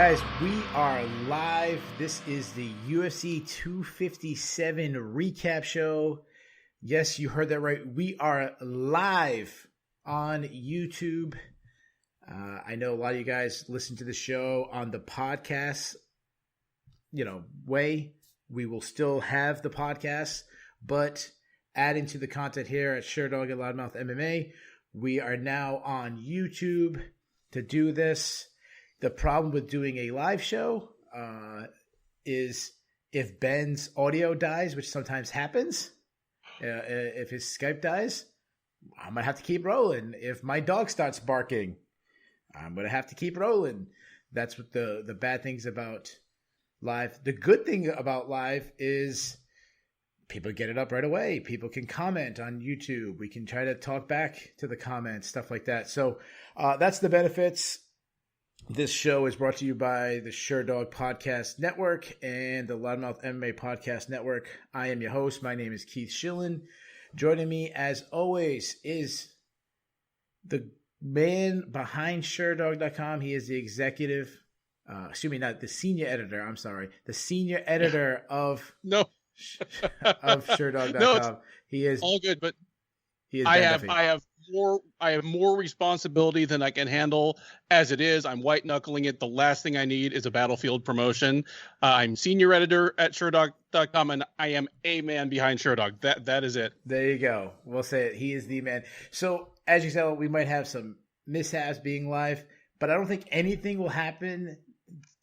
Guys, we are live. This is the UFC 257 recap show. Yes, you heard that right. We are live on YouTube. I know a lot of you guys listen to the show on the podcast, way. We will still have the podcast, but adding to the content here at Sherdog and Loudmouth MMA, we are now on YouTube to do this. The problem with doing a live show is if Ben's audio dies, which sometimes happens, if his Skype dies, I'm going to have to keep rolling. If my dog starts barking, I'm going to have to keep rolling. That's what the bad things about live. The good thing about live is people get it up right away. People can comment on YouTube. We can try to talk back to the comments, stuff like that. So that's the benefits. This show is brought to you by the Sherdog Podcast Network and the Loudmouth MMA Podcast Network. I am your host. My name is Keith Shillan. Joining me, as always, is the man behind Sherdog.com. He is the executive, not the senior editor. I'm sorry, the senior editor of Sherdog.com. No, he is all good, but he is. I have more responsibility than I can handle as it is. I'm white knuckling it. The last thing I need is a Battlefield promotion. I'm senior editor at Sherdog.com, and I am a man behind Sherdog. That is it. There you go. We'll say it. He is the man. So as you said, we might have some mishaps being live, but I don't think anything will happen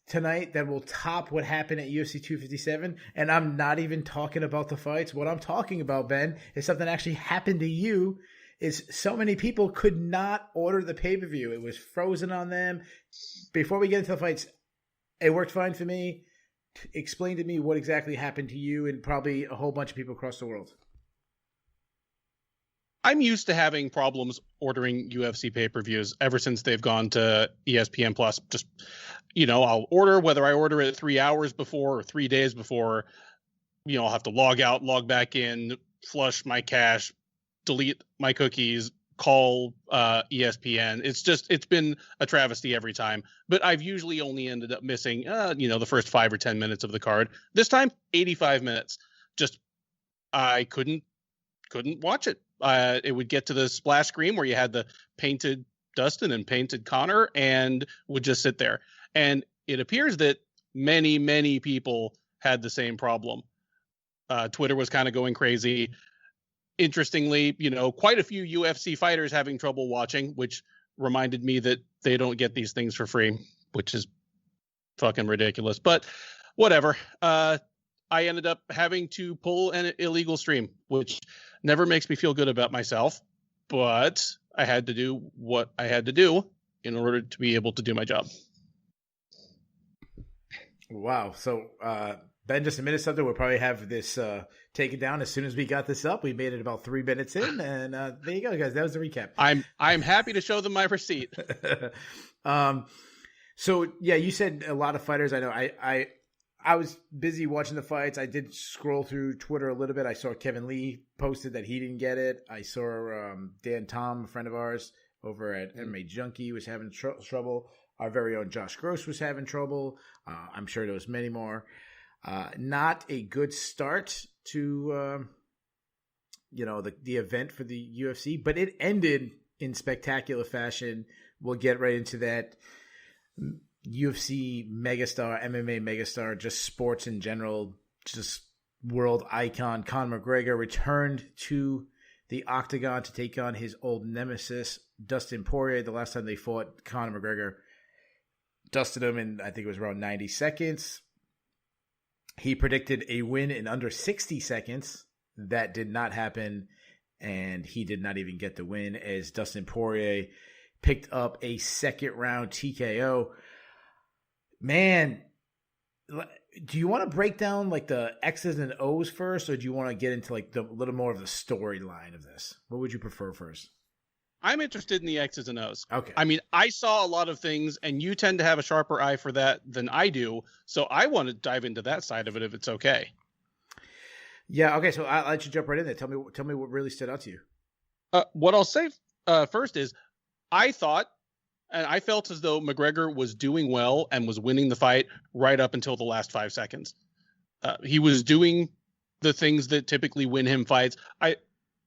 tonight that will top what happened at UFC 257. And I'm not even talking about the fights. What I'm talking about, Ben, is something that actually happened to you. Is so many people could not order the pay-per-view. It was frozen on them. Before we get into the fights, it worked fine for me. Explain to me what exactly happened to you and probably a whole bunch of people across the world. I'm used to having problems ordering UFC pay-per-views ever since they've gone to ESPN Plus. Just, I'll order, whether I order it 3 hours before or 3 days before, I'll have to log out, log back in, flush my cache, delete my cookies, call ESPN. It's been a travesty every time, but I've usually only ended up missing, the first 5 or 10 minutes of the card. This time, 85 minutes. Just, I couldn't watch it. It would get to the splash screen where you had the painted Dustin and painted Connor and would just sit there. And it appears that many, many people had the same problem. Twitter was kind of going crazy. Interestingly, quite a few UFC fighters having trouble watching, which reminded me that they don't get these things for free, which is fucking ridiculous. But whatever. I ended up having to pull an illegal stream, which never makes me feel good about myself. But I had to do what I had to do in order to be able to do my job. Wow. So, Ben just admitted something. We'll probably have this taken down as soon as we got this up. We made it about 3 minutes in, and there you go, guys. That was the recap. I'm happy to show them my receipt. So yeah, you said a lot of fighters. I know. I was busy watching the fights. I did scroll through Twitter a little bit. I saw Kevin Lee posted that he didn't get it. I saw Dan Tom, a friend of ours over at MMA Junkie, was having trouble. Our very own Josh Gross was having trouble. I'm sure there was many more. Not a good start to, the event for the UFC, but it ended in spectacular fashion. We'll get right into that. UFC megastar, MMA megastar, just sports in general, just world icon Conor McGregor returned to the octagon to take on his old nemesis, Dustin Poirier. The last time they fought, Conor McGregor dusted him in, I think it was around 90 seconds. He predicted a win in under 60 seconds. That did not happen, and he did not even get the win as Dustin Poirier picked up a second-round TKO. Man, do you want to break down like the X's and O's first, or do you want to get into like the little more of the storyline of this? What would you prefer first? I'm interested in the X's and O's. Okay. I mean, I saw a lot of things, and you tend to have a sharper eye for that than I do. So I want to dive into that side of it if it's okay. Yeah. Okay. So I'll let you jump right in there. Tell me what really stood out to you. What I'll say first is, I thought And I felt as though McGregor was doing well and was winning the fight right up until the last 5 seconds. He was doing the things that typically win him fights.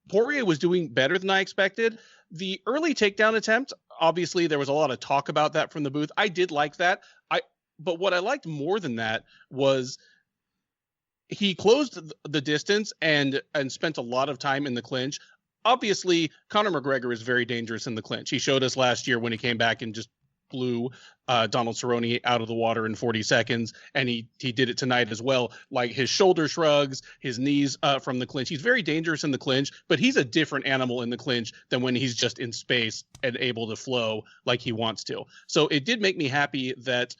Poirier was doing better than I expected. The early takedown attempt, obviously, there was a lot of talk about that from the booth. I did like that. But what I liked more than that was he closed the distance and spent a lot of time in the clinch. Obviously, Conor McGregor is very dangerous in the clinch. He showed us last year when he came back and just blew Donald Cerrone out of the water in 40 seconds, and he did it tonight as well. Like his shoulder shrugs, his knees from the clinch. He's very dangerous in the clinch, but he's a different animal in the clinch than when he's just in space and able to flow like he wants to. So it did make me happy that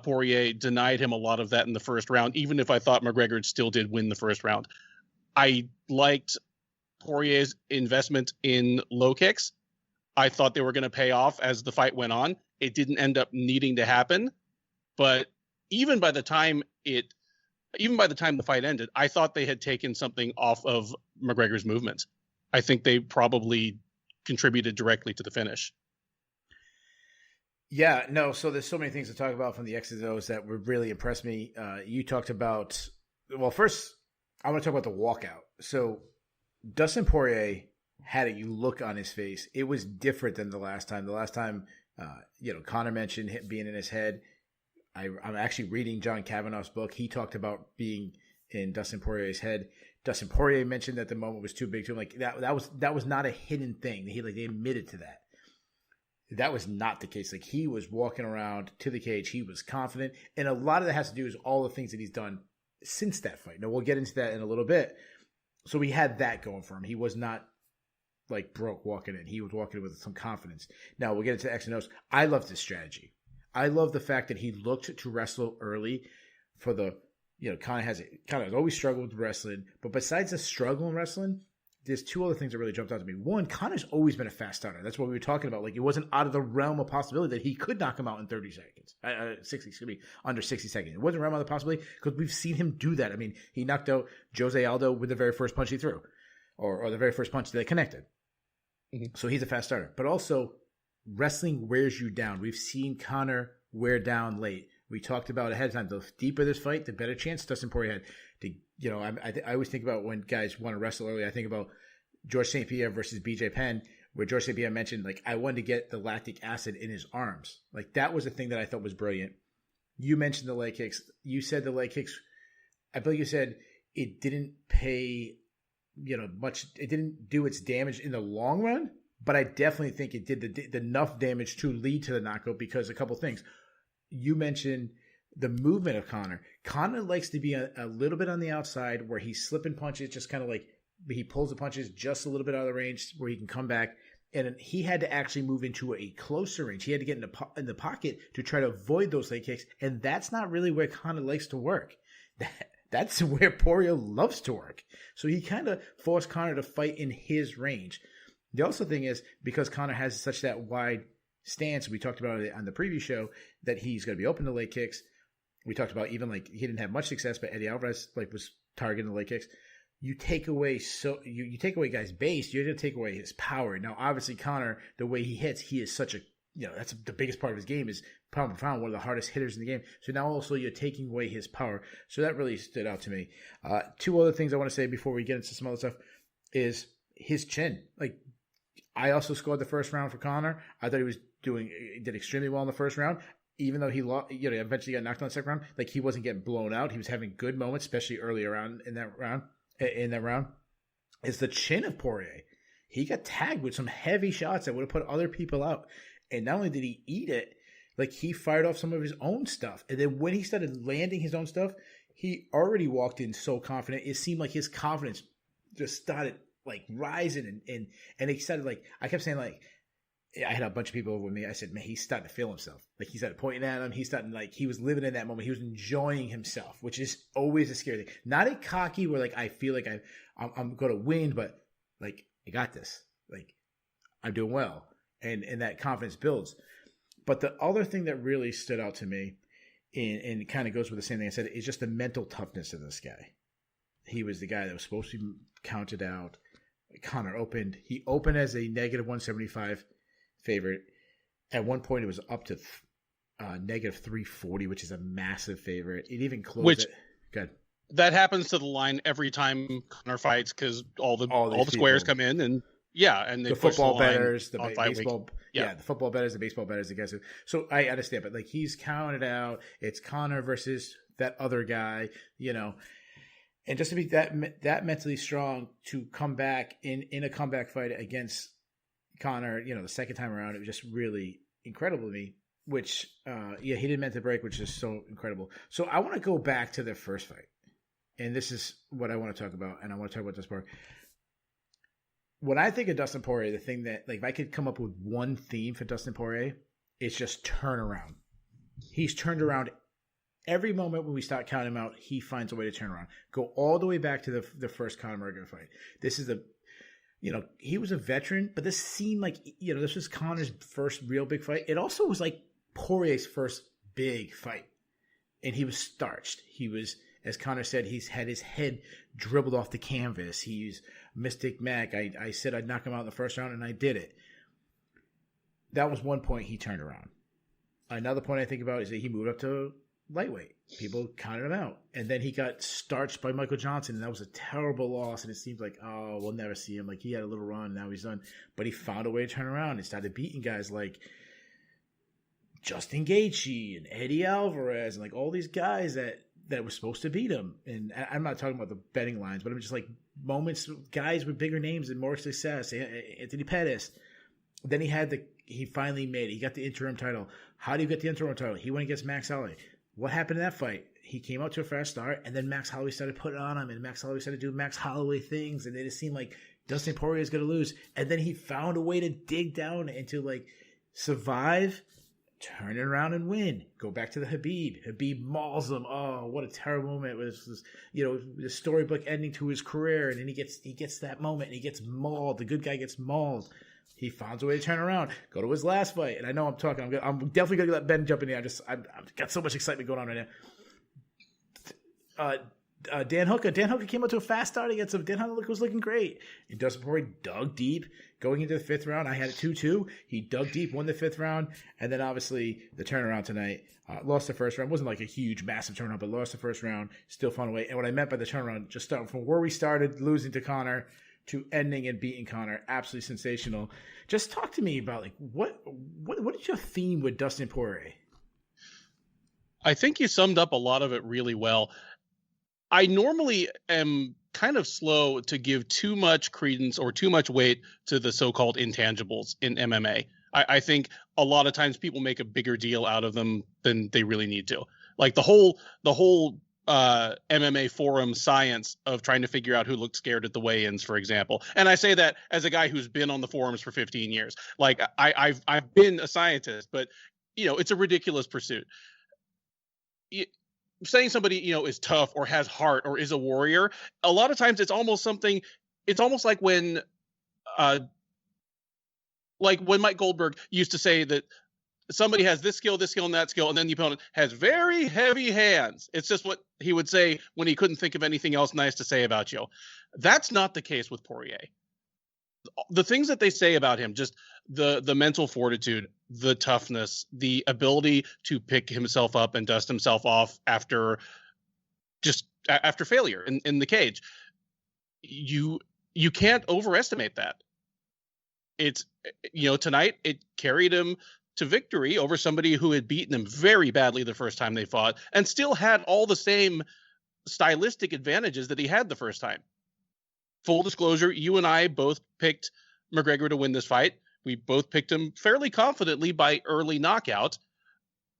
Poirier denied him a lot of that in the first round, even if I thought McGregor still did win the first round. I liked Poirier's investment in low kicks. I thought they were going to pay off as the fight went on. It didn't end up needing to happen, but even by the time the fight ended, I thought they had taken something off of McGregor's movement. I think they probably contributed directly to the finish. Yeah, no, so there's so many things to talk about from the X's and O's that would really impress me. You talked about, well, first, I want to talk about the walkout. So Dustin Poirier had a look on his face. It was different than the last time. The last time, Conor mentioned him being in his head. I'm actually reading John Kavanagh's book. He talked about being in Dustin Poirier's head. Dustin Poirier mentioned that the moment was too big to him. Like that was not a hidden thing. They admitted to that. That was not the case. Like he was walking around to the cage. He was confident. And a lot of that has to do with all the things that he's done since that fight. Now we'll get into that in a little bit. So he had that going for him. He was not like broke walking in. He was walking in with some confidence. Now we'll get into X and O's. I love this strategy. I love the fact that he looked to wrestle early for the, Conor has always struggled with wrestling. But besides the struggle in wrestling, there's two other things that really jumped out to me. One, Conor's always been a fast starter. That's what we were talking about. Like, it wasn't out of the realm of possibility that he could knock him out in 30 seconds. Under 60 seconds. It wasn't realm of the possibility because we've seen him do that. I mean, he knocked out Jose Aldo with the very first punch he threw, or the very first punch that they connected. Mm-hmm. So he's a fast starter. But also, wrestling wears you down. We've seen Conor wear down late. We talked about ahead of time. The deeper this fight, the better chance Dustin Poirier had to. I always think about when guys want to wrestle early. I think about George St. Pierre versus BJ Penn, where George St. Pierre mentioned, like, I wanted to get the lactic acid in his arms. Like, that was the thing that I thought was brilliant. You mentioned the leg kicks. You said the leg kicks, I believe you said it didn't pay, much. It didn't do its damage in the long run, but I definitely think it did enough damage to lead to the knockout because a couple things. You mentioned the movement of Conor. Conor likes to be a little bit on the outside where he's slipping punches, just kind of like he pulls the punches just a little bit out of the range where he can come back. And he had to actually move into a closer range. He had to get in the pocket to try to avoid those leg kicks. And that's not really where Conor likes to work. That's where Poirier loves to work. So he kind of forced Conor to fight in his range. The also thing is, because Conor has such that wide stance, we talked about it on the preview show, that he's going to be open to leg kicks. We talked about even like he didn't have much success, but Eddie Alvarez was targeting the leg kicks. You take away you take away guys' base, you're going to take away his power. Now, obviously, Conor, the way he hits, he is such a that's the biggest part of his game is pound for pound, one of the hardest hitters in the game. So now also you're taking away his power. So that really stood out to me. Two other things I want to say before we get into some other stuff is his chin. Like, I also scored the first round for Conor. I thought he did extremely well in the first round. Even though he lost, eventually got knocked out in the second round, like he wasn't getting blown out. He was having good moments, especially early around in that round. Is the chin of Poirier. He got tagged with some heavy shots that would have put other people out. And not only did he eat it, like he fired off some of his own stuff. And then when he started landing his own stuff, he already walked in so confident. It seemed like his confidence just started like rising and he started like, I kept saying like, I had a bunch of people over with me. I said, man, he's starting to feel himself. Like he started pointing at him. He's starting like he was living in that moment. He was enjoying himself, which is always a scary thing. Not a cocky where like I feel like I'm going to win, but like I got this. Like I'm doing well, and that confidence builds. But the other thing that really stood out to me, and it kind of goes with the same thing I said, is just the mental toughness of this guy. He was the guy that was supposed to be counted out. Conor opened. He opened as a negative 175 favorite. At one point, it was up to negative 340, which is a massive favorite. It even closed Which, it. Good. That happens to the line every time Conor fights because all the squares come in and and they the push football the line bettors, the on fight baseball, week. the football bettors, the baseball bettors, the guys who. So I understand, but like he's counted out. It's Conor versus that other guy, and just to be that mentally strong to come back in a comeback fight against Conor, the second time around, it was just really incredible to me. Which, he didn't meant to break, which is so incredible. So I want to go back to their first fight. And this is what I want to talk about, and I want to talk about this part. When I think of Dustin Poirier, the thing that, like, if I could come up with one theme for Dustin Poirier, it's just turnaround. He's turned around every moment when we start counting him out. He finds a way to turn around. Go all the way back to the first Conor McGregor fight. This is he was a veteran, but this seemed like, this was Conor's first real big fight. It also was like Poirier's first big fight, and he was starched. He was, as Conor said, he's had his head dribbled off the canvas. He's Mystic Mac. I said I'd knock him out in the first round, and I did it. That was one point he turned around. Another point I think about is that he moved up to lightweight. People counted him out. And then he got starched by Michael Johnson, and that was a terrible loss, and it seemed like, we'll never see him. Like, he had a little run, now he's done. But he found a way to turn around and started beating guys like Justin Gaethje and Eddie Alvarez and like all these guys that were supposed to beat him. And I'm not talking about the betting lines, but I'm just like moments, guys with bigger names and more success. Anthony Pettis. Then he finally made it. He got the interim title. How do you get the interim title? He went against Max Holloway. What happened in that fight? He came out to a fast start, and then Max Holloway started putting on him, and Max Holloway started doing Max Holloway things, and it just seemed like Dustin Poirier is going to lose. And then he found a way to dig down into, like, survive, turn it around and win. Go back to the Habib. Habib mauls him. Oh, what a terrible moment. It was the storybook ending to his career, and then he gets that moment, and he gets mauled. The good guy gets mauled. He finds a way to turn around, go to his last fight. And I know I'm talking. I'm definitely going to let Ben jump in here. I've got so much excitement going on right now. Dan Hooker came out to a fast start against him. Dan Hooker was looking great. And Dustin Poirier dug deep going into the fifth round. I had it 2-2. He dug deep, won the fifth round. And then obviously the turnaround tonight. Lost the first round. Wasn't like a huge, massive turnaround, but lost the first round. Still found a way. And what I meant by the turnaround, just starting from where we started, losing to Conor, to ending and beating Conor, absolutely sensational. Just talk to me about like what is your theme with Dustin Poirier? I think you summed up a lot of it really well. I normally am kind of slow to give too much credence or too much weight to the so-called intangibles in MMA. I think a lot of times people make a bigger deal out of them than they really need to. Like the whole MMA forum science of trying to figure out who looked scared at the weigh-ins, for example. And I say that as a guy who's been on the forums for 15 years. Like I've been a scientist, but it's a ridiculous pursuit. Saying somebody, is tough or has heart or is a warrior, a lot of times it's almost like when Mike Goldberg used to say that somebody has this skill, and that skill, and then the opponent has very heavy hands. It's just what he would say when he couldn't think of anything else nice to say about you. That's not the case with Poirier. The things that they say about him, just the mental fortitude, the toughness, the ability to pick himself up and dust himself off after failure in the cage. You can't overestimate that. It's, tonight it carried him to victory over somebody who had beaten him very badly the first time they fought and still had all the same stylistic advantages that he had the first time. Full disclosure, you and I both picked McGregor to win this fight. We both picked him fairly confidently by early knockout.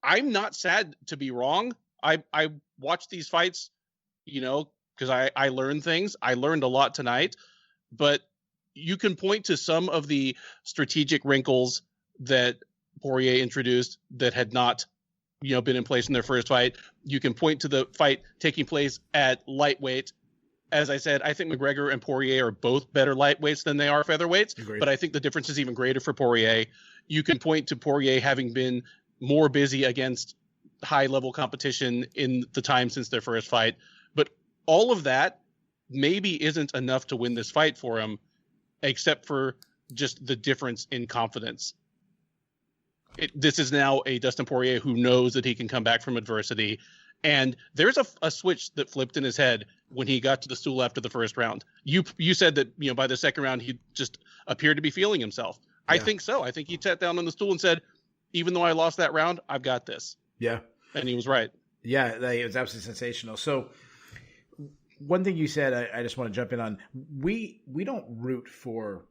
I'm not sad to be wrong. I watch these fights, because I learn things. I learned a lot tonight, but you can point to some of the strategic wrinkles that Poirier introduced that had not, been in place in their first fight. You can point to the fight taking place at lightweight. As I said, I think McGregor and Poirier are both better lightweights than they are featherweights. Agreed. But I think the difference is even greater for Poirier. You can point to Poirier having been more busy against high-level competition in the time since their first fight. But all of that maybe isn't enough to win this fight for him, except for just the difference in confidence. This is now a Dustin Poirier who knows that he can come back from adversity. And there's a switch that flipped in his head when he got to the stool after the first round. You said that, by the second round, he just appeared to be feeling himself. Yeah. I think so. I think he sat down on the stool and said, even though I lost that round, I've got this. Yeah. And he was right. Yeah, it was absolutely sensational. So one thing you said, I just want to jump in on. We don't root for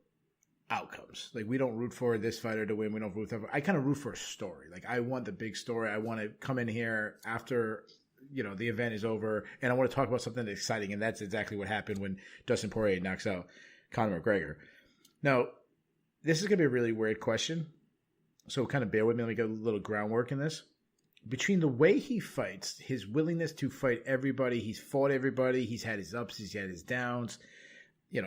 outcomes. Like, we don't root for this fighter to win. We don't root for. I kind of root for a story. Like, I want the big story. I want to come in here after the event is over, and I want to talk about something exciting. And that's exactly what happened when Dustin Poirier knocks out Conor McGregor. Now, this is going to be a really weird question, so kind of bear with me. Let me get a little groundwork in this. Between the way he fights, his willingness to fight everybody, he's fought everybody, he's had his ups, he's had his downs,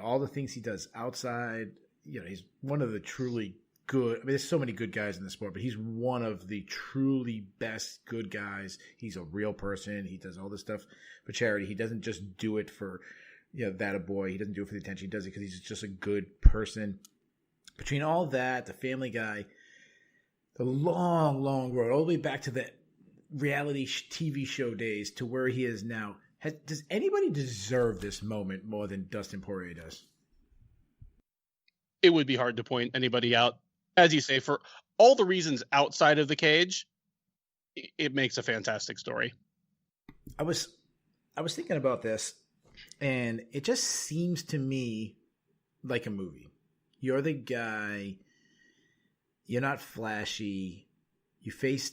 all the things he does outside. He's one of the truly good. I mean, there's so many good guys in the sport, but he's one of the truly best good guys. He's a real person. He does all this stuff for charity. He doesn't just do it for, that a boy. He doesn't do it for the attention. He does it because he's just a good person. Between all that, the family guy, the long, long road, all the way back to the reality TV show days to where he is now. Does anybody deserve this moment more than Dustin Poirier does? It would be hard to point anybody out. As you say, for all the reasons outside of the cage, it makes a fantastic story. I was thinking about this, and it just seems to me like a movie. You're the guy, you're not flashy, you face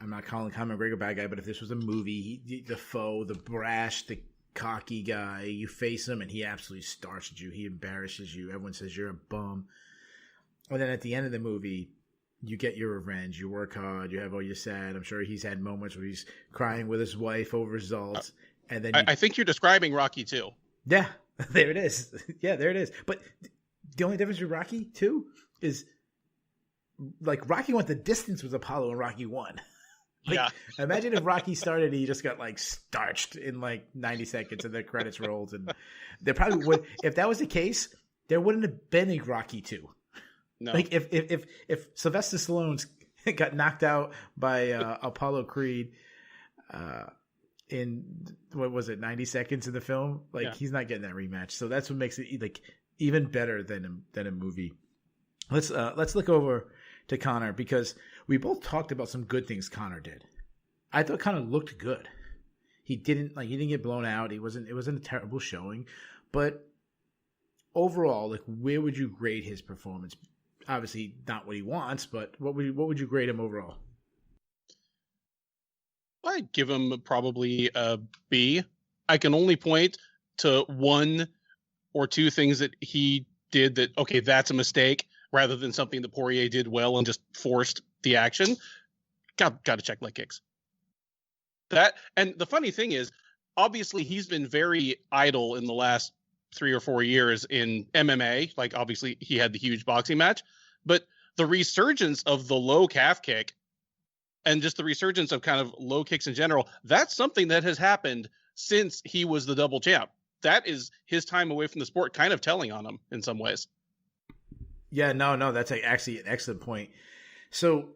I'm not calling Conor McGregor a bad guy, but if this was a movie, the foe, the brash, the cocky guy, you face him and he absolutely starches you. He embarrasses you. Everyone says you're a bum. And then at the end of the movie, you get your revenge. You work hard. You have all your sad. I'm sure he's had moments where he's crying with his wife over results. And then I think you're describing Rocky 2. Yeah, there it is. Yeah, there it is. But the only difference with Rocky 2 is, like, Rocky went the distance with Apollo in Rocky 1. Yeah. Imagine if Rocky started and he just got starched in 90 seconds and the credits rolled. And there probably would, if that was the case, there wouldn't have been a Rocky 2. No. If Sylvester Stallone got knocked out by Apollo Creed in, what was it, 90 seconds in the film, he's not getting that rematch. So that's what makes it even better than a movie. Let's look over to Conor, because we both talked about some good things Conor did. I thought Conor looked good. He didn't get blown out. It wasn't a terrible showing, but overall, where would you grade his performance? Obviously not what he wants, but what would you grade him overall? I'd give him probably a B. I can only point to one or two things that he did that, okay, that's a mistake, rather than something that Poirier did well and just forced the action. Got to check leg kicks. And the funny thing is, obviously he's been very idle in the last 3 or 4 years in MMA. Obviously he had the huge boxing match, but the resurgence of the low calf kick and just the resurgence of kind of low kicks in general, that's something that has happened since he was the double champ. That is his time away from the sport kind of telling on him in some ways. Yeah, no, that's actually an excellent point. So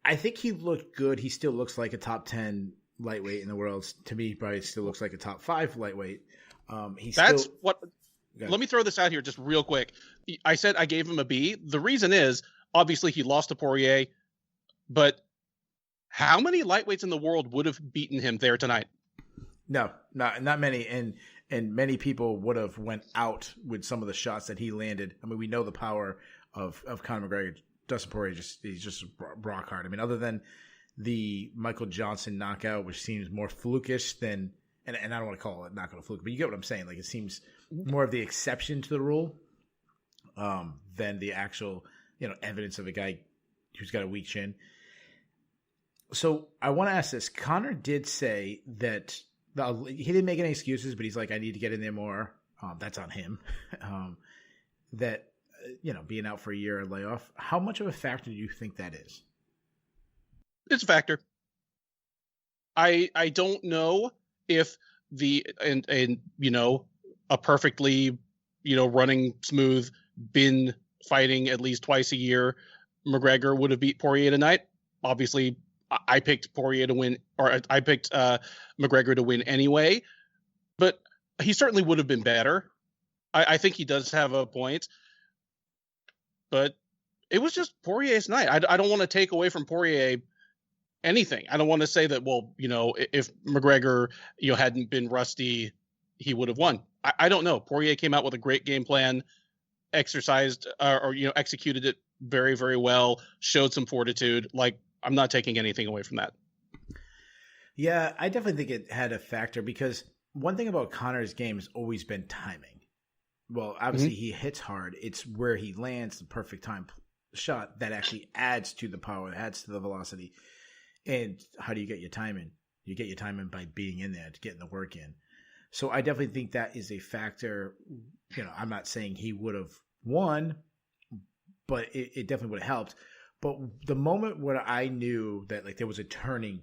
I think he looked good. He still looks like a top 10 lightweight in the world. To me, probably still looks like a top 5 lightweight. Let me throw this out here just real quick. I said I gave him a B. The reason is, obviously he lost to Poirier, but how many lightweights in the world would have beaten him there tonight? No, not many. And many people would have went out with some of the shots that he landed. I mean, we know the power of Conor McGregor. Dustin Poirier, he's just rock hard. I mean, other than the Michael Johnson knockout, which seems more flukish than, and I don't want to call it knockout a fluke, but you get what I'm saying. It seems more of the exception to the rule than the actual, evidence of a guy who's got a weak chin. So I want to ask this. Conor did say that he didn't make any excuses, but he's like, I need to get in there more. That's on him. That, being out for a year or layoff, how much of a factor do you think that is? It's a factor. I don't know if a perfectly, running smooth, been fighting at least twice a year McGregor would have beat Poirier tonight. Obviously, I picked Poirier to win, or I picked McGregor to win anyway, but he certainly would have been better. I think he does have a point, but it was just Poirier's night. I don't want to take away from Poirier anything. I don't want to say that, well, if McGregor, hadn't been rusty, he would have won. I don't know. Poirier came out with a great game plan, exercised or executed it very, very well, showed some fortitude. Like, I'm not taking anything away from that. Yeah, I definitely think it had a factor because one thing about Conor's game has always been timing. Well, obviously he hits hard. It's where he lands the perfect time shot that actually adds to the power, adds to the velocity. And how do you get your timing? You get your timing by being in there, getting the work in. So I definitely think that is a factor. I'm not saying he would have won, but it definitely would have helped. But the moment where I knew that there was a turning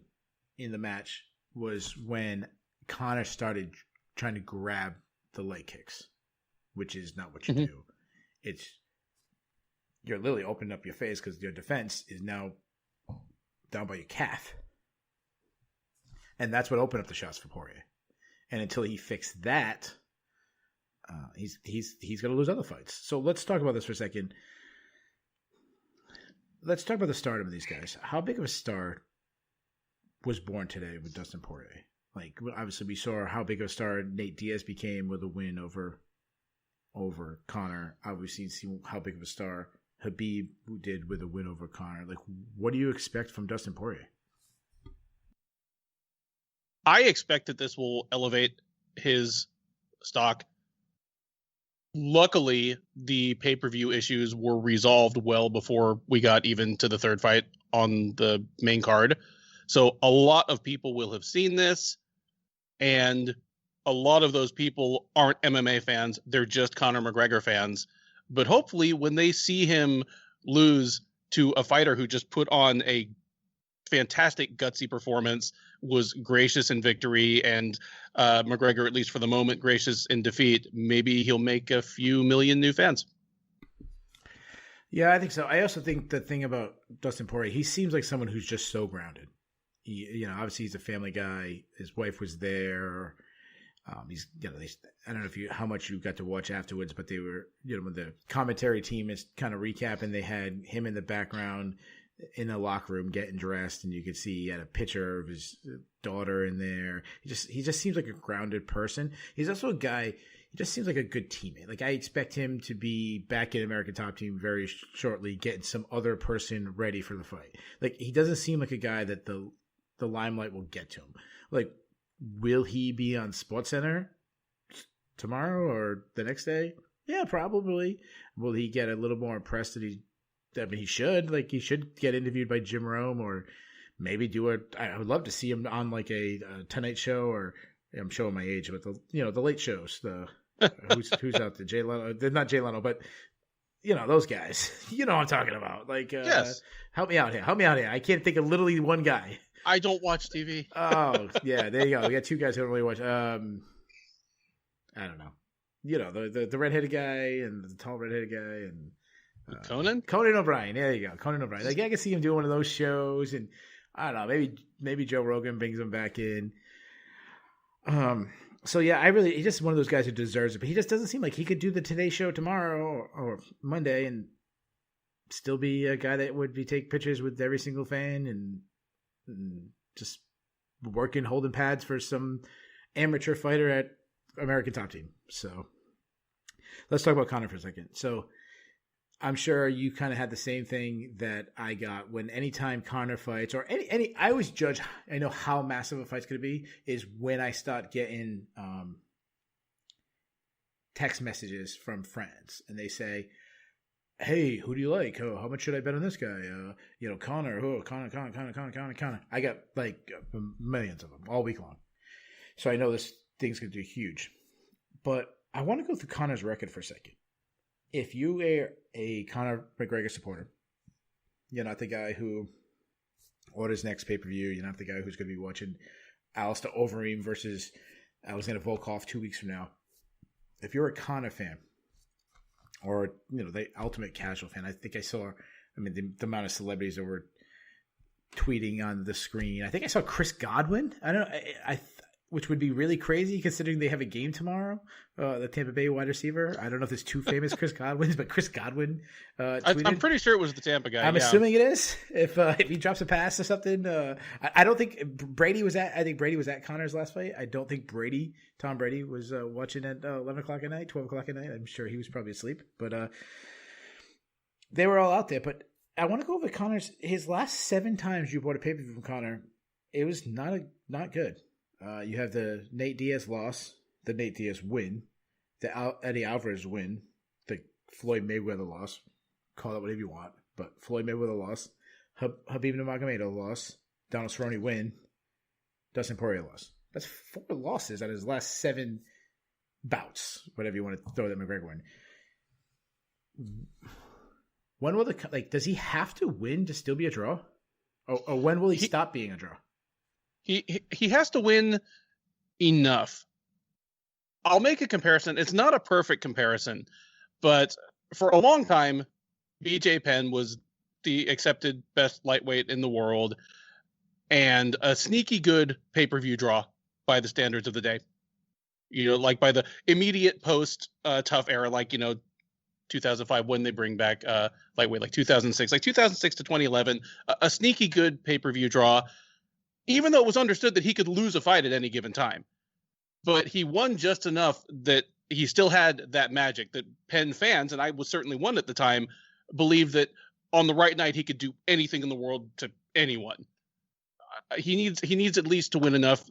in the match was when Conor started trying to grab the leg kicks, which is not what you do. You're literally opening up your face because your defense is now down by your calf. And that's what opened up the shots for Poirier. And until he fixed that, he's going to lose other fights. So let's talk about this for a second. Let's talk about the stardom of these guys. How big of a star was born today with Dustin Poirier? Obviously, we saw how big of a star Nate Diaz became with a win over Conor. Obviously, see how big of a star Khabib did with a win over Conor. What do you expect from Dustin Poirier? I expect that this will elevate his stock. Luckily, the pay-per-view issues were resolved well before we got even to the third fight on the main card. So a lot of people will have seen this, and a lot of those people aren't MMA fans. They're just Conor McGregor fans. But hopefully when they see him lose to a fighter who just put on a fantastic gutsy performance, was gracious in victory, and McGregor, at least for the moment, gracious in defeat, maybe he'll make a few million new fans. Yeah, I think so. I also think the thing about Dustin Poirier, he seems like someone who's just so grounded. Obviously he's a family guy. His wife was there. He's, I don't know how much you got to watch afterwards, but they were, when the commentary team is kind of recapping, they had him in the background in the locker room getting dressed, and you could see he had a picture of his daughter in there. He just seems like a grounded person. He's also a guy. He just seems like a good teammate. I expect him to be back in American Top Team very shortly, getting some other person ready for the fight. He doesn't seem like a guy that the limelight will get to him. Will he be on SportsCenter tomorrow or the next day? Yeah, probably. Will he get a little more impressed that he should? He should get interviewed by Jim Rome, or maybe I would love to see him on a Tonight Show, or I'm showing my age, but the late shows, who's out there? Jay Leno, they're not Jay Leno, but those guys. You know what I'm talking about. Yes. Help me out here. I can't think of literally one guy. I don't watch TV. Oh, yeah, there you go. We got two guys who don't really watch. I don't know. The redheaded guy and the tall redheaded guy and Conan O'Brien. There you go, Conan O'Brien. I can see him doing one of those shows, and I don't know. Maybe Joe Rogan brings him back in. So yeah, he's just one of those guys who deserves it, but he just doesn't seem like he could do the Today Show tomorrow or Monday and still be a guy that would take pictures with every single fan and just working, holding pads for some amateur fighter at American Top Team. So let's talk about Conor for a second. So I'm sure you kind of had the same thing that I got when anytime Conor fights or any I always judge, I know how massive a fight's going to be is when I start getting text messages from friends and they say, hey, who do you like? Oh, how much should I bet on this guy? Conor. Oh, Conor. I got millions of them all week long. So I know this thing's going to do huge. But I want to go through Conor's record for a second. If you are a Conor McGregor supporter, you're not the guy who orders next pay-per-view. You're not the guy who's going to be watching Alistair Overeem versus Alexander Volkov 2 weeks from now. If you're a Conor fan, or the ultimate casual fan, I think I saw I mean, the amount of celebrities that were tweeting on the screen. I think I saw Chris Godwin. I don't know. Which would be really crazy considering they have a game tomorrow. The Tampa Bay wide receiver. I don't know if there's two famous Chris Godwins, but Chris Godwin tweeted. I'm pretty sure it was the Tampa guy. I'm assuming it is. If he drops a pass or something, I don't think Brady was at. I think Brady was at Connor's last fight. I don't think Tom Brady, was watching at 11 o'clock at night, 12 o'clock at night. I'm sure he was probably asleep, but they were all out there. But I want to go over Connor's. His last 7 times you bought a pay-per-view from Connor, it was not good. You have the Nate Diaz loss, the Nate Diaz win, the Eddie Alvarez win, the Floyd Mayweather loss. Call it whatever you want, but Floyd Mayweather loss, Khabib Nurmagomedov loss, Donald Cerrone win, Dustin Poirier loss. That's 4 losses out of his last 7 bouts, whatever you want to throw that McGregor in. When will does he have to win to still be a draw? Or when will he stop being a draw? He has to win enough. I'll make a comparison. It's not a perfect comparison, but for a long time, BJ Penn was the accepted best lightweight in the world and a sneaky good pay-per-view draw by the standards of the day. Like by the immediate post tough era, 2005 when they bring back lightweight, like 2006, to 2011, a sneaky good pay-per-view draw. Even though it was understood that he could lose a fight at any given time. But he won just enough that he still had that magic that Penn fans, and I was certainly one at the time, believed that on the right night he could do anything in the world to anyone. He needs at least to win enough,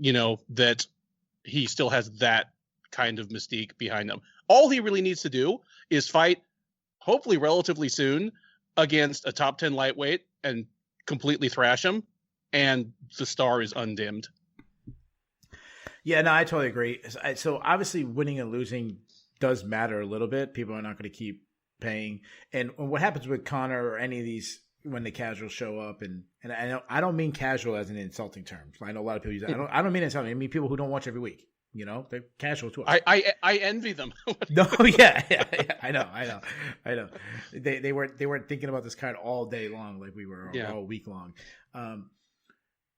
that he still has that kind of mystique behind him. All he really needs to do is fight, hopefully relatively soon, against a top 10 lightweight and completely thrash him. And the star is undimmed. Yeah, no, I totally agree. So obviously winning and losing does matter a little bit. People are not going to keep paying. And what happens with Connor or any of these when the casuals show up, and I don't mean casual as an insulting term. I know a lot of people use that. I don't mean insulting. I mean people who don't watch every week. They're casual too. I envy them. No, yeah, I know. They weren't thinking about this card all day long like we were, all week long.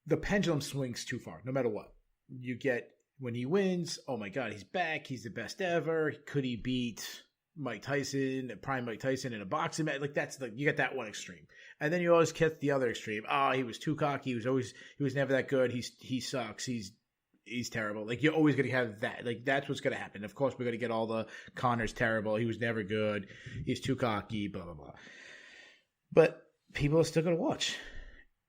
The pendulum swings too far, no matter what. You get when he wins, oh my God, he's back. He's the best ever. Could he beat Mike Tyson, prime Mike Tyson in a boxing match? You get that one extreme. And then you always get the other extreme. Oh, he was too cocky. He was never that good. He sucks. He's terrible. You're always going to have that. That's what's going to happen. Of course, we're going to get all the Connor's terrible. He was never good. He's too cocky, blah, blah, blah. But people are still going to watch.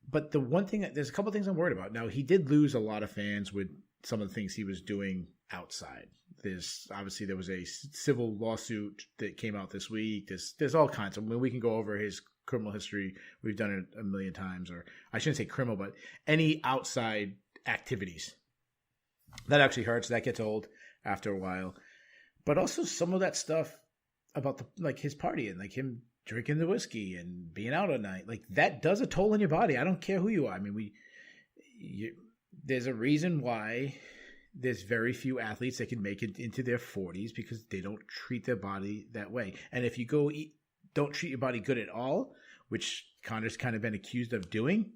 But the one thing, there's a couple of things I'm worried about. Now, he did lose a lot of fans with some of the things he was doing outside. There was a civil lawsuit that came out this week. There's all kinds of, we can go over his criminal history. We've done it a million times, or I shouldn't say criminal, but any outside activities. That actually hurts. That gets old after a while. But also some of that stuff about his partying, him drinking the whiskey and being out at night, that does a toll on your body. I don't care who you are. I mean, there's a reason why there's very few athletes that can make it into their 40s because they don't treat their body that way. And if you don't treat your body good at all, which Connor's kind of been accused of doing,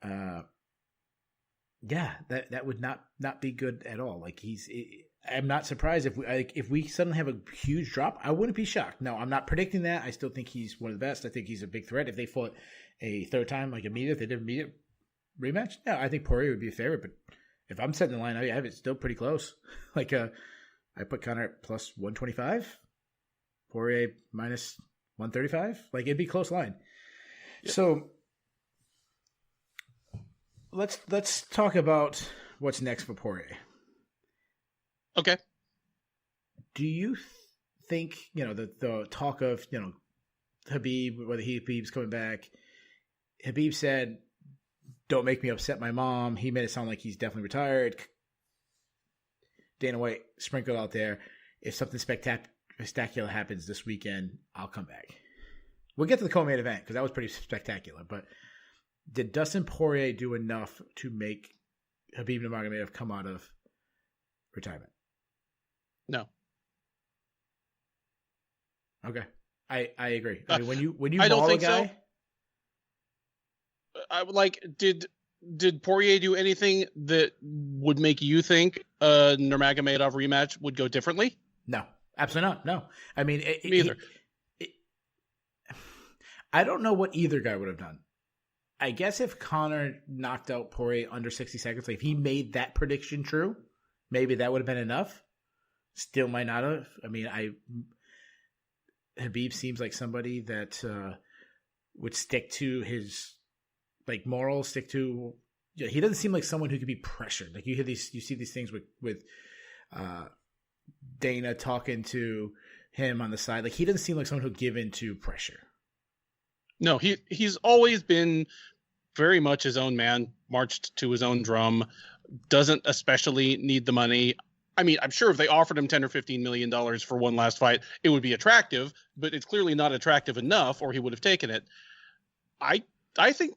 that would not be good at all. I'm not surprised if we suddenly have a huge drop. I wouldn't be shocked. No, I'm not predicting that. I still think he's one of the best. I think he's a big threat. If they fought a third time, if they did an immediate rematch, I think Poirier would be a favorite. But if I'm setting the line, I have it still pretty close. I put Conor at plus 125, Poirier minus 135. It'd be a close line. Yeah. So let's talk about what's next for Poirier. Okay. Do you think, the talk of, Khabib, whether Khabib's coming back, Khabib said, don't make me upset my mom. He made it sound like he's definitely retired. Dana White sprinkled out there, if something spectacular happens this weekend, I'll come back. We'll get to the co-main event because that was pretty spectacular. But did Dustin Poirier do enough to make Khabib Nurmagomedov come out of retirement? No. Okay. I agree. I mean, when you I don't maul a think guy, so. I would like did Poirier do anything that would make you think a Nurmagomedov rematch would go differently? no, absolutely not. No, I mean, Me either. I don't know what either guy would have done. I guess if Conor knocked out Poirier under 60 seconds, like if he made that prediction true, maybe that would have been enough. Still might not have. I mean, Khabib seems like somebody that would stick to his like morals, stick to. Yeah, he doesn't seem like someone who could be pressured. Like you see these things with Dana talking to him on the side. Like he doesn't seem like someone who'll give in to pressure. No, he's always been very much his own man, marched to his own drum, doesn't especially need the money. I mean, I'm sure if they offered him $10 or $15 million for one last fight, it would be attractive, but it's clearly not attractive enough, or he would have taken it. I think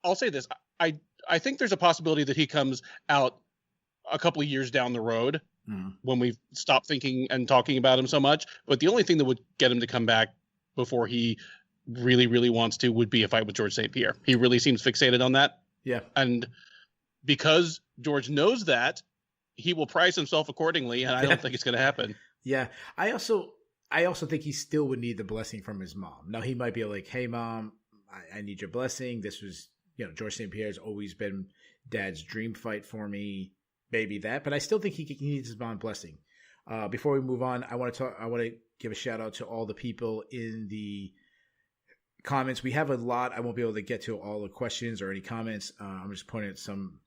I'll say this. I think there's a possibility that he comes out a couple of years down the road when we stop thinking and talking about him so much. But the only thing that would get him to come back before he really, really wants to would be a fight with George St. Pierre. He really seems fixated on that. Yeah. And because George knows that, he will price himself accordingly, and I don't think it's going to happen. Yeah. I also think he still would need the blessing from his mom. Now, he might be like, hey, Mom, I need your blessing. This was, George St. Pierre's always been Dad's dream fight for me. Maybe that. But I still think he needs his mom's blessing. Before we move on, I want to give a shout out to all the people in the comments. We have a lot. I won't be able to get to all the questions or any comments. I'm just pointing at some.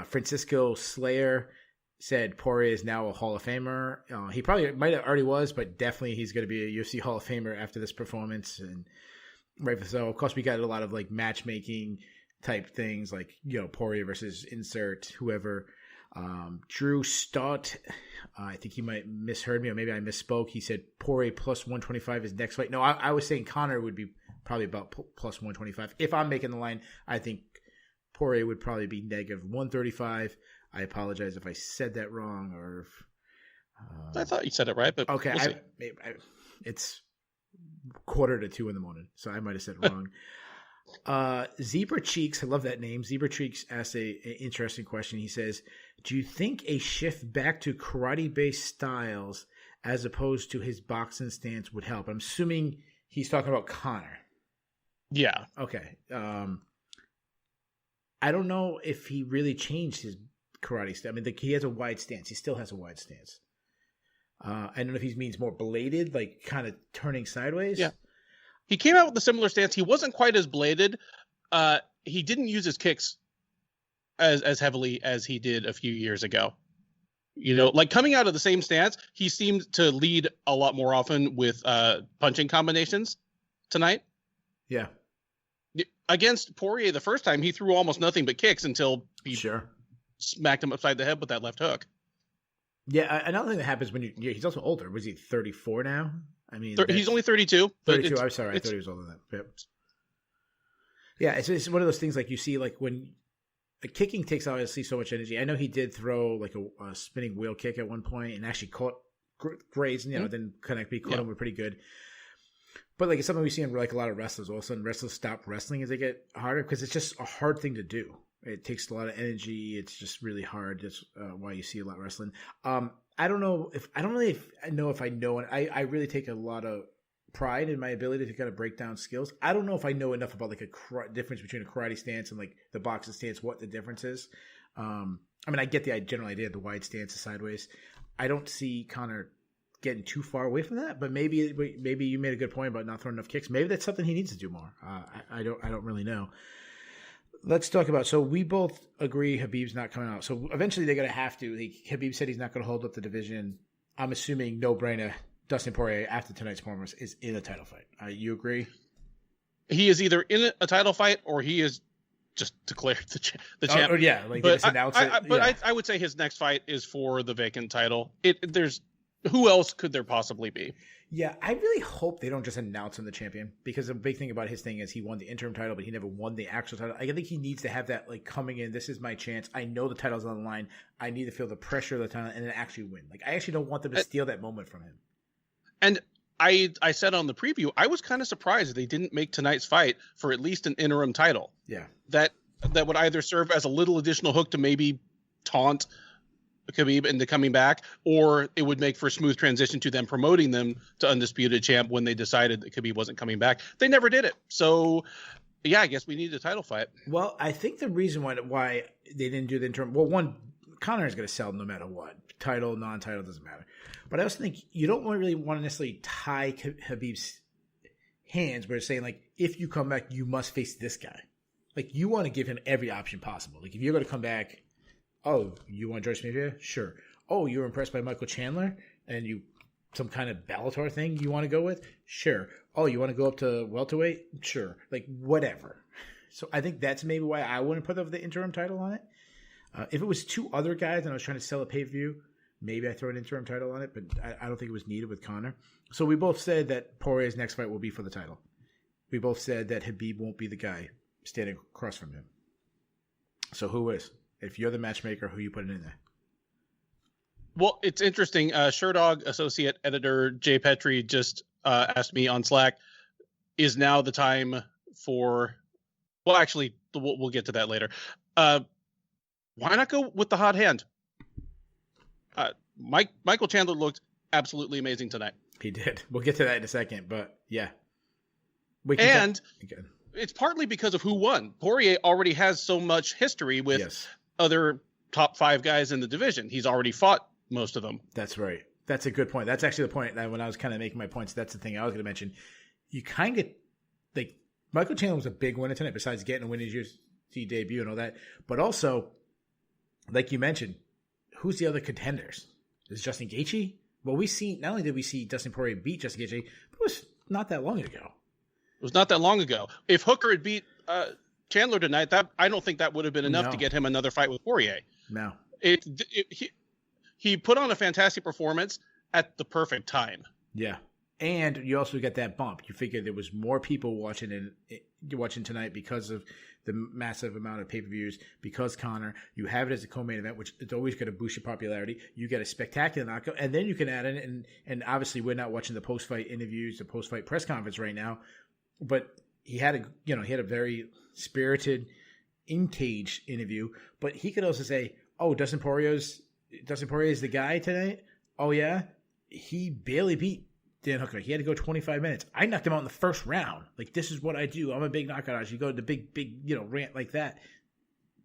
Francisco Slayer said Poirier is now a Hall of Famer. He probably might have already was, but definitely he's going to be a UFC Hall of Famer after this performance. And right, so of course we got a lot of like matchmaking type things, like Poirier versus insert whoever. Drew Stott, I think he might misheard me, or maybe I misspoke. He said Poirier plus 125 is next fight. No, I was saying Conor would be probably about plus 125. If I'm making the line, I think Poirier would probably be negative 135. I apologize if I said that wrong, or if, I thought you said it right, but okay. We'll It's 1:45 in the morning, so I might have said it wrong. Zebra Cheeks, I love that name. Zebra Cheeks asked an interesting question. He says, do you think a shift back to karate-based styles as opposed to his boxing stance would help? I'm assuming he's talking about Conor. Yeah. Okay. I don't know if he really changed his karate stance. I mean, he has a wide stance. He still has a wide stance. I don't know if he means more bladed, like kind of turning sideways. Yeah. He came out with a similar stance. He wasn't quite as bladed. He didn't use his kicks as heavily as he did a few years ago. Like coming out of the same stance, he seemed to lead a lot more often with punching combinations tonight. Yeah. Against Poirier the first time, he threw almost nothing but kicks until he smacked him upside the head with that left hook. Yeah, another thing that happens when he's also older. Was he 34 now? I mean, he's only 32. 32. I'm sorry, I thought he was older than that. Yep. Yeah, it's one of those things like you see, like when kicking takes obviously so much energy. I know he did throw like a spinning wheel kick at one point and actually caught Graves, and didn't connect. But he caught him pretty good. But like it's something we see in like a lot of wrestlers. All of a sudden, wrestlers stop wrestling as they get harder because it's just a hard thing to do. It takes a lot of energy. It's just really hard. That's why you see a lot of wrestling. I don't know if I know, and I really take a lot of pride in my ability to kind of break down skills. I don't know if I know enough about like a difference between a karate stance and like the boxing stance, what the difference is. I mean, I get the general idea of the wide stance, the sideways. I don't see Conor getting too far away from that, but maybe you made a good point about not throwing enough kicks. Maybe that's something he needs to do more. I don't really know. Let's talk about. So we both agree Khabib's not coming out. So eventually they're going to have to. Khabib said he's not going to hold up the division. I'm assuming no brainer. Dustin Poirier after tonight's performance is in a title fight. You agree? He is either in a title fight or he is just declared the champ. Yeah, like they just announce it. I would say his next fight is for the vacant title. Who else could there possibly be? Yeah, I really hope they don't just announce him the champion, because the big thing about his thing is he won the interim title, but he never won the actual title. I think he needs to have that, like, coming in, this is my chance. I know the title's on the line. I need to feel the pressure of the title and then actually win. Like, I actually don't want them to steal that moment from him. And I said on the preview, I was kind of surprised they didn't make tonight's fight for at least an interim title. Yeah. That would either serve as a little additional hook to maybe taunt Khabib into coming back, or it would make for a smooth transition to them promoting them to undisputed champ when they decided that Khabib wasn't coming back. They never did it. So, yeah, I guess we need a title fight. Well, I think the reason why they didn't do the interim, well, one, Conor is going to sell no matter what. Title, non-title, doesn't matter. But I also think you don't really want to necessarily tie Khabib's hands where it's saying, like, if you come back, you must face this guy. Like, you want to give him every option possible. Like, if you're going to come back, oh, you want George Smith? Sure. Oh, you're impressed by Michael Chandler and you some kind of Bellator thing you want to go with? Sure. Oh, you want to go up to welterweight? Sure. Like, whatever. So I think that's maybe why I wouldn't put the interim title on it. If it was two other guys and I was trying to sell a pay-per-view, maybe I throw an interim title on it, but I don't think it was needed with Conor. So we both said that Poirier's next fight will be for the title. We both said that Khabib won't be the guy standing across from him. So who is? If you're the matchmaker, who you putting in there? Well, it's interesting. Sherdog associate editor Jay Petrie just asked me on Slack, is now the time for... Well, actually, we'll get to that later. Why not go with the hot hand? Michael Chandler looked absolutely amazing tonight. He did. We'll get to that in a second, but yeah. It's partly because of who won. Poirier already has so much history with other top 5 guys in the division. He's already fought most of them. That's right. That's a good point. That's actually the point that when I was kind of making my points, that's the thing I was going to mention. You kind of, like, Michael Chandler was a big winner tonight, besides getting a win his UFC debut and all that. But also, like you mentioned, who's the other contenders? Is Justin Gaethje? Well, not only did we see Dustin Poirier beat Justin Gaethje, but it was not that long ago. It was not that long ago. If Hooker had beat Chandler tonight, I don't think that would have been enough to get him another fight with Poirier. No. He put on a fantastic performance at the perfect time. Yeah. And you also get that bump. You figure there was more people watching tonight because of the massive amount of pay-per-views, because Conor, you have it as a co-main event, which is always going to boost your popularity. You get a spectacular knockout, and then you can add in, and obviously we're not watching the post-fight interviews, the post-fight press conference right now, but he had a very spirited in-cage interview, but he could also say, oh, Dustin Poirier is the guy tonight? Oh, yeah? He barely beat Dan Hooker. He had to go 25 minutes. I knocked him out in the first round. Like, this is what I do. I'm a big knockout artist. You go to the big, rant like that.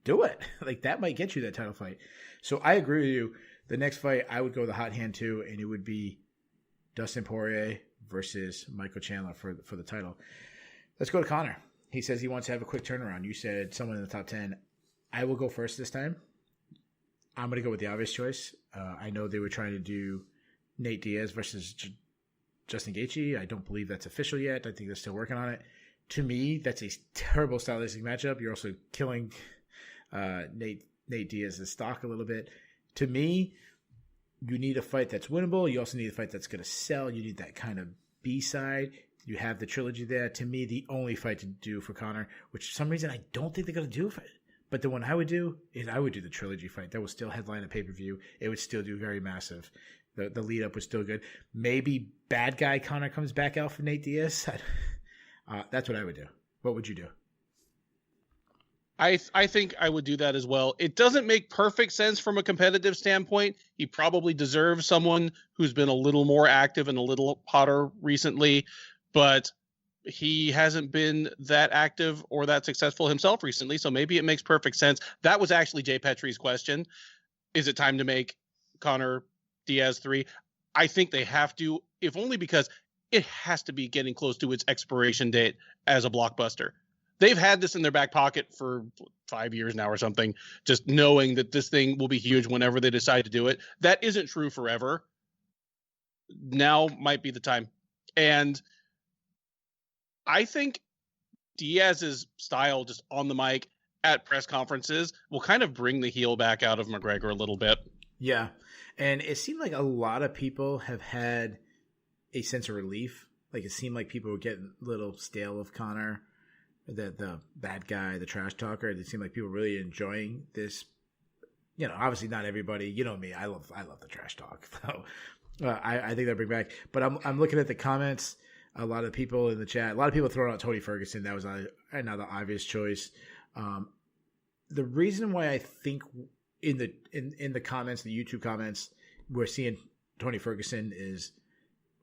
Do it. Like, that might get you that title fight. So I agree with you. The next fight, I would go the hot hand too, and it would be Dustin Poirier versus Michael Chandler for the title. Let's go to Conor. He says he wants to have a quick turnaround. You said someone in the top 10. I will go first this time. I'm going to go with the obvious choice. I know they were trying to do Nate Diaz versus Justin Gaethje. I don't believe that's official yet. I think they're still working on it. To me, that's a terrible stylistic matchup. You're also killing Nate Diaz's stock a little bit. To me, you need a fight that's winnable. You also need a fight that's going to sell. You need that kind of B-side. You have the trilogy there. To me, the only fight to do for Conor, which for some reason I don't think they're going to do for it. But the one I would do is I would do the trilogy fight. That will still headline a pay-per-view. It would still do very massive. The lead-up was still good. Maybe bad guy Conor comes back out for Nate Diaz. That's what I would do. What would you do? I think I would do that as well. It doesn't make perfect sense from a competitive standpoint. He probably deserves someone who's been a little more active and a little hotter recently, but he hasn't been that active or that successful himself recently, so maybe it makes perfect sense. That was actually Jay Petrie's question. Is it time to make Conor Diaz 3? I think they have to, if only because it has to be getting close to its expiration date as a blockbuster. They've had this in their back pocket for 5 years now or something, just knowing that this thing will be huge whenever they decide to do it. That isn't true forever. Now might be the time. And I think Diaz's style just on the mic at press conferences will kind of bring the heel back out of McGregor a little bit. Yeah. And it seemed like a lot of people have had a sense of relief. Like, it seemed like people were getting a little stale of Conor, the bad guy, the trash talker. It seemed like people were really enjoying this. You know, obviously not everybody. You know me. I love the trash talk. So I think they'll bring back. But I'm looking at the comments. A lot of people in the chat. A lot of people throwing out Tony Ferguson. That was another obvious choice. The reason why I think in the comments, the YouTube comments, we're seeing Tony Ferguson is,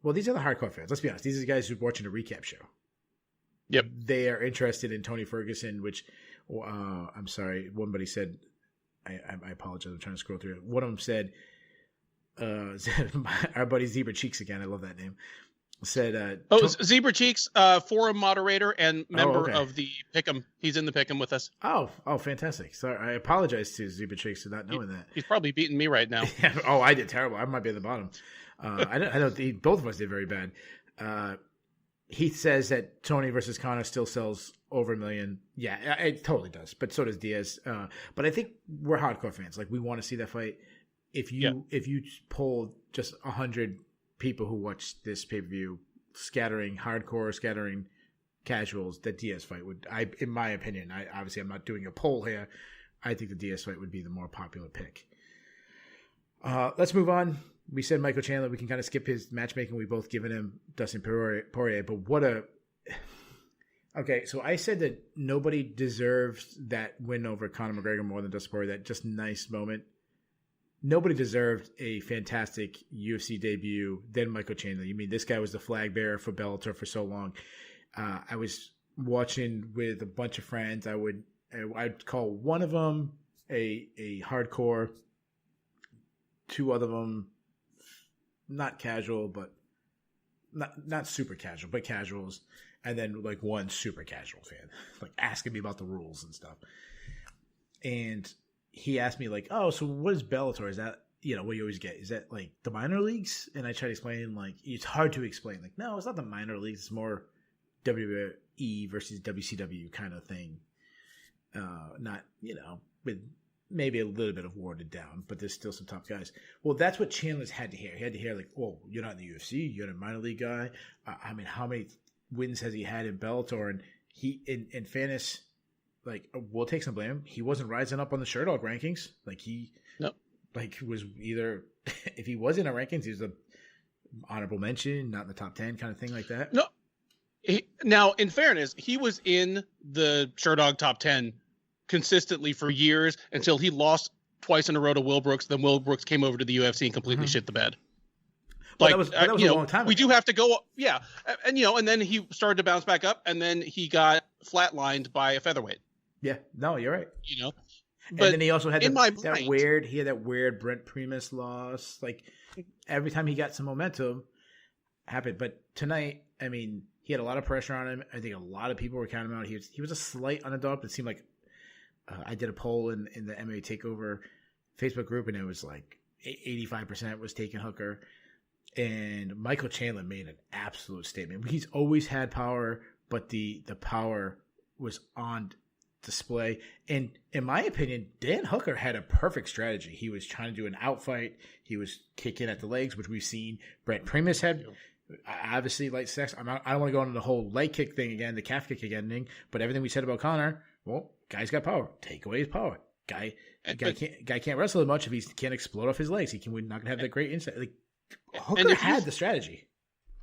well, these are the hardcore fans. Let's be honest. These are the guys who are watching a recap show. Yep. They are interested in Tony Ferguson, which I'm sorry. One buddy said, I apologize. I'm trying to scroll through it. One of them said, our buddy Zebra Cheeks again. I love that name. Said, Zebra Cheeks, forum moderator and member of the Pick'em. He's in the Pick'em with us. Oh, fantastic. Sorry, I apologize to Zebra Cheeks for not knowing that. He's probably beating me right now. I did terrible. I might be at the bottom. I don't think both of us did very bad. He says that Tony versus Conor still sells over 1 million. Yeah, it totally does. But so does Diaz. But I think we're hardcore fans. Like, we want to see that fight. If you poll just 100 people who watch this pay-per-view, scattering hardcore, scattering casuals, that Diaz fight would, in my opinion, I'm not doing a poll here. I think the Diaz fight would be the more popular pick. Let's move on. We said Michael Chandler. We can kind of skip his matchmaking. We both given him Dustin Poirier, but what a... Okay, so I said that nobody deserves that win over Conor McGregor more than Dustin Poirier, that just nice moment. Nobody deserved a fantastic UFC debut than Michael Chandler. You mean this guy was the flag bearer for Bellator for so long. I was watching with a bunch of friends. I'd call one of them a hardcore, two of them not casual, but not super casual, but casuals, and then like one super casual fan, like asking me about the rules and stuff. And he asked me like, "Oh, so what is Bellator? Is that, what you always get? Is that like the minor leagues?" And I tried to explain, like, it's hard to explain. Like, no, it's not the minor leagues. It's more WWE versus WCW kind of thing. Not, with maybe a little bit of watered down, but there's still some top guys. Well, that's what Chandler's had to hear. He had to hear like, "Oh, you're not in the UFC. You're a minor league guy." I mean, how many wins has he had in Bellator? And he, in fairness, like, we'll take some blame. He wasn't rising up on the Sherdog rankings. Like, was either, if he was in our rankings, he was a honorable mention, not in the top 10 kind of thing like that. No. Now, in fairness, he was in the Sherdog top 10 consistently for years until he lost twice in a row to Will Brooks. Then Will Brooks came over to the UFC and completely shit the bed. Well, that was a long time ago. We do have to go, yeah. And then he started to bounce back up, and then he got flatlined by a featherweight. Yeah, no, you're right. But and then he also had that weird Brent Primus loss. Like, every time he got some momentum, happened. But tonight, I mean, he had a lot of pressure on him. I think a lot of people were counting him out. He was a slight underdog. It seemed like I did a poll in the MMA Takeover Facebook group, and it was like 85% was taking Hooker. And Michael Chandler made an absolute statement. He's always had power, but the power was on display. And in my opinion, Dan Hooker had a perfect strategy. He was trying to do an outfight. He was kicking at the legs, which we've seen. Brent Primus had obviously light sex. I don't want to go into the whole leg kick thing again, the calf kick again, but everything we said about Conor, well, guy's got power. Take away his power. Guy can't wrestle as much if he can't explode off his legs. We're not gonna have that great insight. Like, Hooker had the strategy.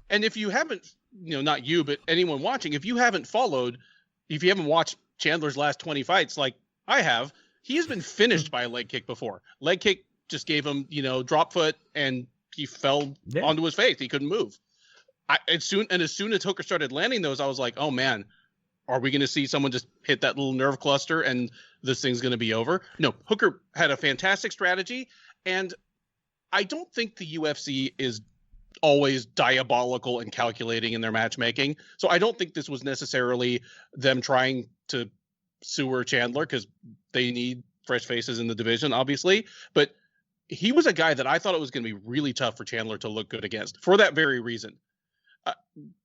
And if you haven't, not you, but anyone watching, if you haven't watched Chandler's last 20 fights, like I have, he has been finished by a leg kick before. Leg kick just gave him, drop foot, and he fell onto his face. He couldn't move. As soon as Hooker started landing those, I was like, oh man, are we going to see someone just hit that little nerve cluster and this thing's going to be over? No, Hooker had a fantastic strategy, and I don't think the UFC is always diabolical and calculating in their matchmaking. So I don't think this was necessarily them trying to sewer Chandler, because they need fresh faces in the division, obviously. But he was a guy that I thought it was going to be really tough for Chandler to look good against for that very reason.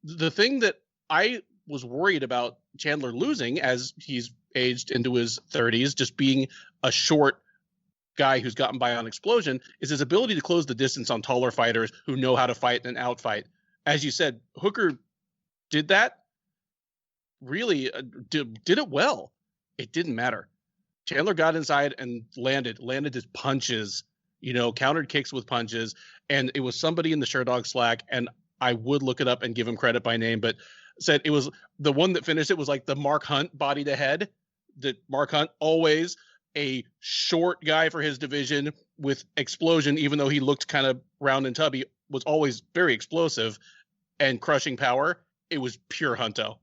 The thing that I was worried about Chandler losing, as he's aged into his 30s, just being a short guy who's gotten by on explosion, is his ability to close the distance on taller fighters who know how to fight and outfight. As you said, Hooker did that, really did it well. It didn't matter. Chandler got inside and landed his punches, countered kicks with punches. and it was somebody in the Sherdog Slack, and I would look it up and give him credit by name, but said it was the one that finished it was like the Mark Hunt body to head. That Mark Hunt, always a short guy for his division with explosion, even though he looked kind of round and tubby, was always very explosive and crushing power. It was pure Hunto.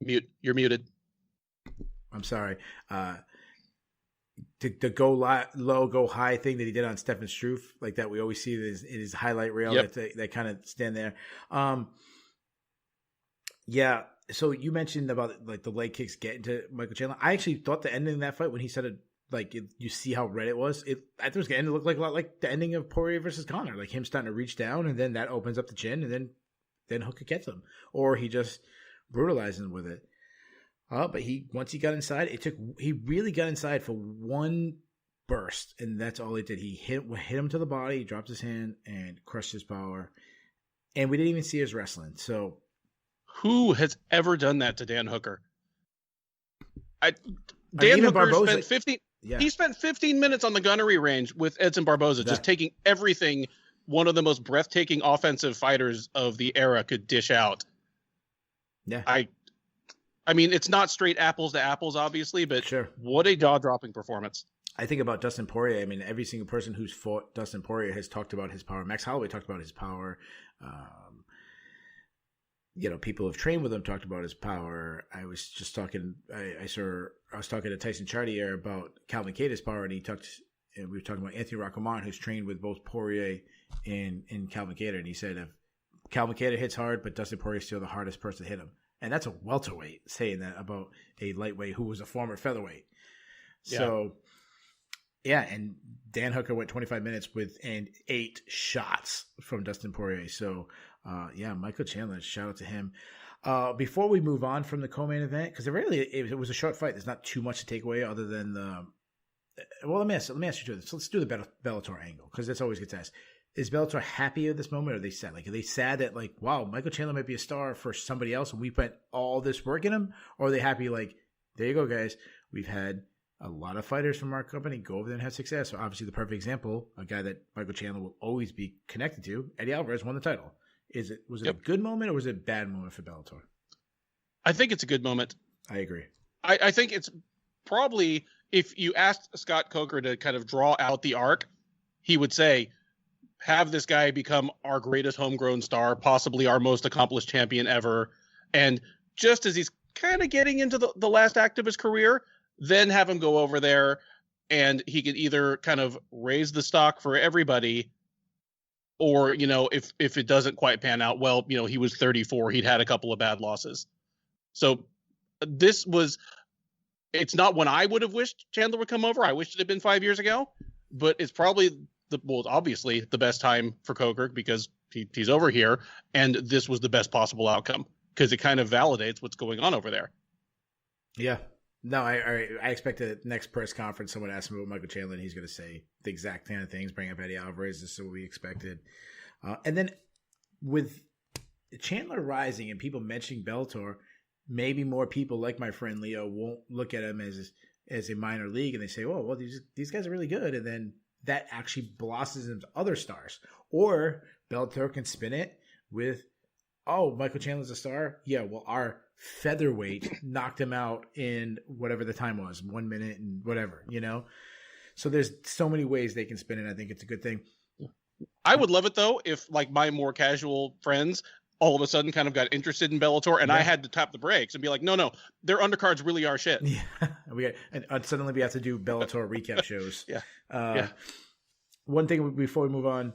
You're muted. I'm sorry. The go low, go high thing that he did on Stefan Struve, like that we always see in his highlight reel, that kind of stand there. Yeah. So you mentioned about like the leg kicks getting to Michael Chandler. I actually thought the ending of that fight, when he said it, like you see how red it was. I thought it was going to look like a lot like the ending of Poirier versus Conor, like him starting to reach down, and then that opens up the chin, and then Hooker gets him, or he just brutalizes him with it. But once he got inside, he really got inside for one burst, and that's all he did. He hit him to the body, dropped his hand, and crushed his power. And we didn't even see his wrestling. So, who has ever done that to Dan Hooker? Dan Hooker spent 15. Yeah. He spent 15 minutes on the gunnery range with Edson Barboza, just taking everything one of the most breathtaking offensive fighters of the era could dish out. Yeah. I mean, it's not straight apples to apples, obviously, but sure. What a jaw-dropping performance. I think about Dustin Poirier. I mean, every single person who's fought Dustin Poirier has talked about his power. Max Holloway talked about his power. People who've trained with him talked about his power. I was just talking. I was talking to Tyson Chartier about Calvin Kattar's power, and we were talking about Anthony Rockamont, who's trained with both Poirier and Calvin Kattar, and he said if Calvin Kattar hits hard, but Dustin Poirier is still the hardest person to hit him. And that's a welterweight saying that about a lightweight who was a former featherweight. So, and Dan Hooker went 25 minutes and 8 shots from Dustin Poirier. So, Michael Chandler, shout out to him. Before we move on from the co-main event, because it was a short fight. There's not too much to take away other than let me ask you this. So let's do the Bellator angle, because that's always gets asked. Is Bellator happy at this moment, or are they sad? Like, are they sad that, like, wow, Michael Chandler might be a star for somebody else and we put all this work in him? Or are they happy, like, there you go, guys. We've had a lot of fighters from our company go over there and have success. So obviously the perfect example, a guy that Michael Chandler will always be connected to, Eddie Alvarez won the title. Was it a good moment, or was it a bad moment for Bellator? I think it's a good moment. I agree. I think it's probably, if you asked Scott Coker to kind of draw out the arc, he would say, have this guy become our greatest homegrown star, possibly our most accomplished champion ever. And just as he's kind of getting into the last act of his career, then have him go over there and he could either kind of raise the stock for everybody, or, if it doesn't quite pan out, well, he was 34. He'd had a couple of bad losses. So it's not when I would have wished Chandler would come over. I wished it had been 5 years ago, but it's probably obviously the best time for Coker because he's over here, and this was the best possible outcome because it kind of validates what's going on over there. Yeah. No, I expect the next press conference someone asks him about Michael Chandler, and he's going to say the exact kind of things, bring up Eddie Alvarez. This is what we expected. And then with Chandler rising and people mentioning Bellator, maybe more people like my friend Leo won't look at him as a minor league, and they say, oh, well, these guys are really good, and then that actually blossoms into other stars. Or Bellator can spin it with, oh, Michael Chandler's a star? Yeah, well, our featherweight knocked him out in whatever the time was, 1 minute and whatever, So there's so many ways they can spin it. I think it's a good thing. I would love it, though, if, like, my more casual friends all of a sudden kind of got interested in Bellator, and I had to tap the brakes and be like, no, their undercards really are shit. Yeah, and suddenly we have to do Bellator recap shows. Yeah. One thing before we move on,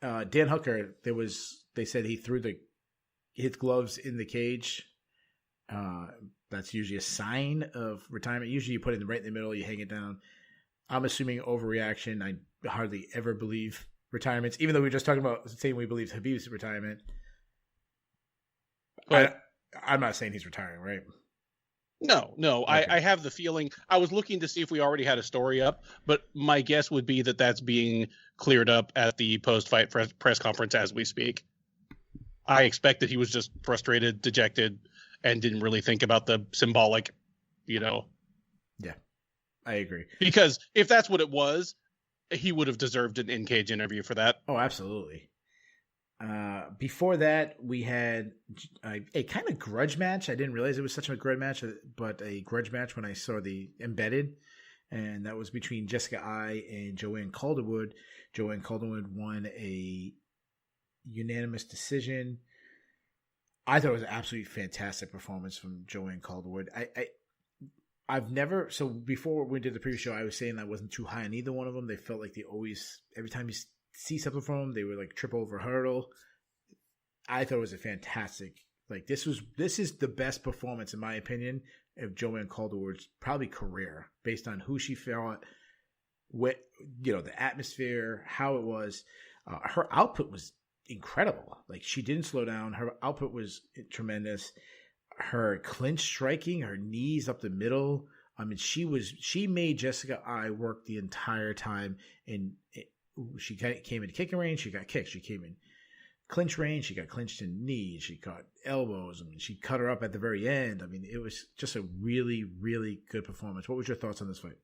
Dan Hooker, they said he threw his gloves in the cage. That's usually a sign of retirement. Usually you put it right in the middle, you hang it down. I'm assuming overreaction. I hardly ever believe retirements, even though we were just talking about saying we believe Khabib's retirement. But I'm not saying he's retiring, right? No. Okay. I have the feeling. I was looking to see if we already had a story up, but my guess would be that that's being cleared up at the post-fight press conference as we speak. I expect that he was just frustrated, dejected, and didn't really think about the symbolic, Yeah. I agree. Because if that's what it was, he would have deserved an in-cage interview for that. Oh, absolutely. Before that, we had a kind of grudge match. I didn't realize it was such a grudge match, but a grudge match when I saw the embedded, and that was between Jessica Ai and Joanne Calderwood. Joanne Calderwood won a unanimous decision. I thought it was an absolutely fantastic performance from Joanne Calderwood. I've never, so before we did the previous show, I was saying I wasn't too high on either one of them. They felt like they always, every time you see something from them, they would like trip over a hurdle. I thought it was a fantastic, like this is the best performance in my opinion of Joanne Calderwood's probably career, based on who she fought, what, the atmosphere, how it was. Her output was incredible. Like, she didn't slow down. Her output was tremendous. Her clinch striking, her knees up the middle. I mean, she made Jessica Ai work the entire time. And she came into kicking range, she got kicked. She came in clinch range, she got clinched in knees. She caught elbows. I mean, she cut her up at the very end. I mean, it was just a really, really good performance. What was your thoughts on this fight?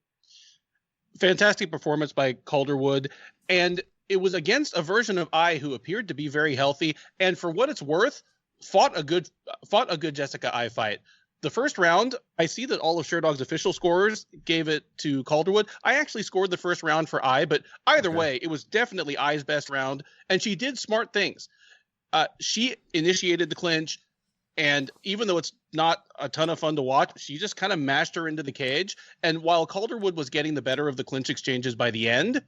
Fantastic performance by Calderwood, and it was against a version of Ai who appeared to be very healthy, and for what it's worth, fought a good Jessica Ai fight. The first round, I see that all of Sherdog's official scorers gave it to Calderwood. I actually scored the first round for Ai, but either way, it was definitely Ai's best round, and she did smart things. She initiated the clinch, and even though it's not a ton of fun to watch, she just kind of mashed her into the cage. And while Calderwood was getting the better of the clinch exchanges by the end,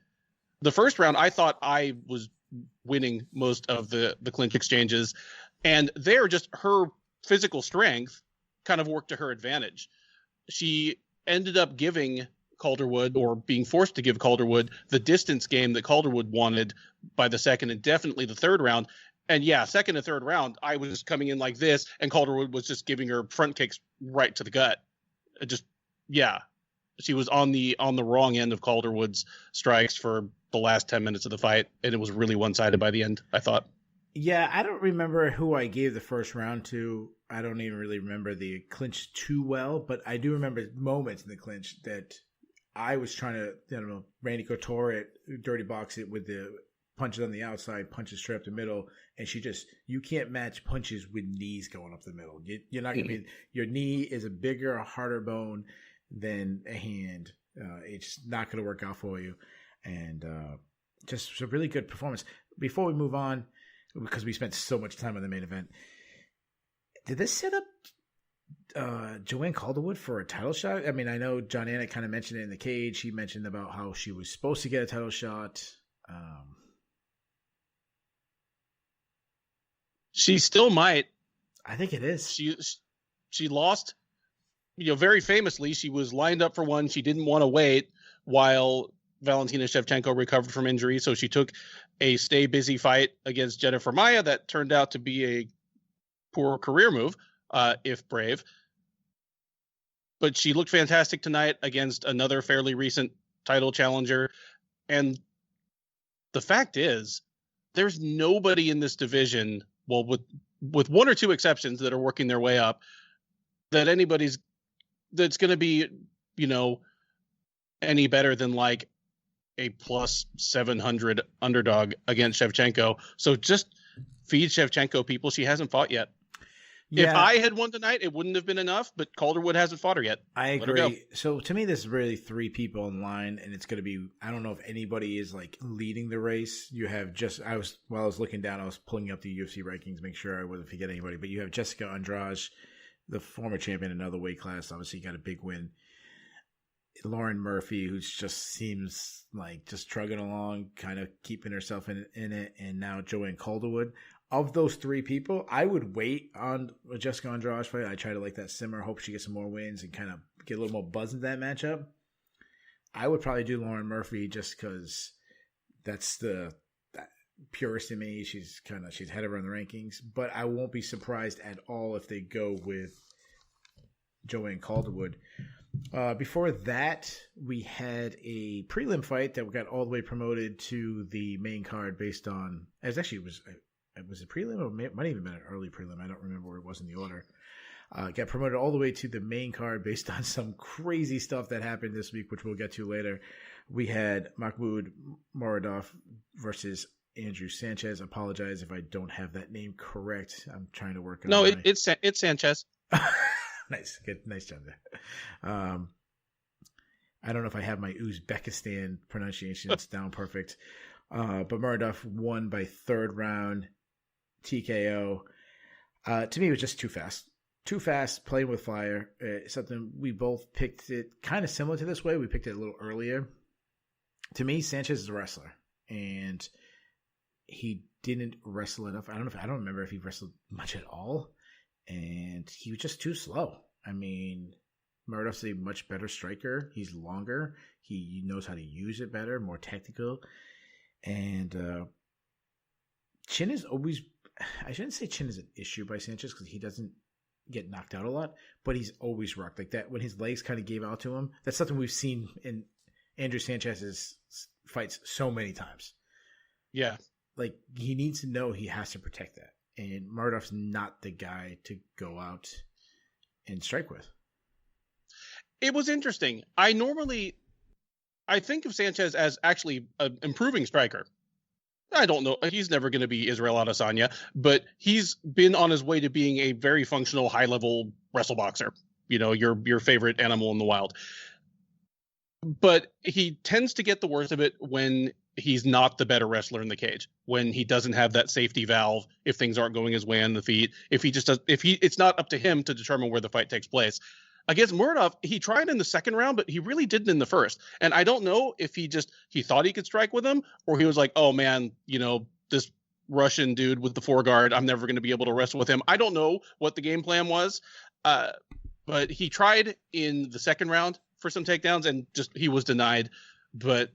the first round, I thought I was winning most of the clinch exchanges. And there, just her physical strength kind of worked to her advantage. She ended up giving Calderwood, or being forced to give Calderwood, the distance game that Calderwood wanted by the second and definitely the third round. And yeah, second and third round, I was coming in like this, and Calderwood was just giving her front kicks right to the gut. She was on the wrong end of Calderwood's strikes for the last 10 minutes of the fight, and it was really one-sided by the end, I thought. Yeah, I don't remember who I gave the first round to. I don't even really remember the clinch too well, but I do remember moments in the clinch that I was trying to, Randy Couture it, dirty box it with the punches on the outside, punches straight up the middle, and you can't match punches with knees going up the middle. You're not going to be, your knee is a bigger, harder bone than a hand. It's not going to work out for you. And just a really good performance. Before we move on, because we spent so much time on the main event, did this set up Joanne Calderwood for a title shot? I mean, I know John Anik kind of mentioned it in the cage. He mentioned about how she was supposed to get a title shot. She still might. I think it is. She lost, very famously. She was lined up for one. She didn't want to wait while Valentina Shevchenko recovered from injury, so she took a stay busy fight against Jennifer Maia that turned out to be a poor career move, if brave. But she looked fantastic tonight against another fairly recent title challenger. And the fact is, there's nobody in this division, well, with one or two exceptions that are working their way up, that's going to be, any better than like a plus 700 underdog against Shevchenko. So just feed Shevchenko people. She hasn't fought yet. Yeah. If I had won tonight, it wouldn't have been enough, but Calderwood hasn't fought her yet. I agree. So to me, there's really three people in line, and it's going to be, I don't know if anybody is like leading the race. You have while I was looking down, I was pulling up the UFC rankings, make sure I wouldn't forget anybody, but you have Jessica Andrade, the former champion in another weight class, obviously got a big win. Lauren Murphy, who just seems like just trugging along, kind of keeping herself in it, and now Joanne Calderwood. Of those three people, I would wait on Jessica Andrade fight. I try to like that simmer, hope she gets some more wins and kind of get a little more buzz in that matchup. I would probably do Lauren Murphy just because that's that purest in me. She's ahead of her in the rankings, but I won't be surprised at all if they go with Joanne Calderwood. Before that, we had a prelim fight that got all the way promoted to the main card based on, it was a prelim or it might have even been an early prelim. I don't remember where it was in the order. got promoted all the way to the main card based on some crazy stuff that happened this week, which we'll get to later. We had Mahmoud Muradov versus Andrew Sanchez. Apologize if I don't have that name correct. I'm trying to work on No, it's Sanchez. Nice. Good. Nice job there. I don't know if I have my Uzbekistan pronunciations down perfect. But Muradov won by third round TKO. To me, it was just too fast. Too fast, playing with fire. Something we both picked it kind of similar to this way. We picked it a little earlier. To me, Sanchez is a wrestler, and he didn't wrestle enough. I don't remember if he wrestled much at all, and he was just too slow. I mean, Muradov's a much better striker. He's longer. He knows how to use it better, more technical. And chin is always, I shouldn't say chin is an issue by Sanchez because he doesn't get knocked out a lot, but he's always rocked like that. When his legs kind of gave out to him, that's something we've seen in Andrew Sanchez's fights so many times. Yeah. Like, he needs to know he has to protect that. And Muradov's not the guy to go out and strike with. It was interesting. I think of Sanchez as actually an improving striker. I don't know. He's never going to be Israel Adesanya, but he's been on his way to being a very functional, high-level wrestle boxer. You know, your favorite animal in the wild. But he tends to get the worst of it when he's not the better wrestler in the cage. When he doesn't have that safety valve, if things aren't going his way on the feet, it's not up to him to determine where the fight takes place. Against Muradov, he tried in the second round, but he really didn't in the first. And I don't know if he thought he could strike with him, or he was like, oh man, this Russian dude with the foreguard, I'm never going to be able to wrestle with him. I don't know what the game plan was, but he tried in the second round for some takedowns and he was denied. But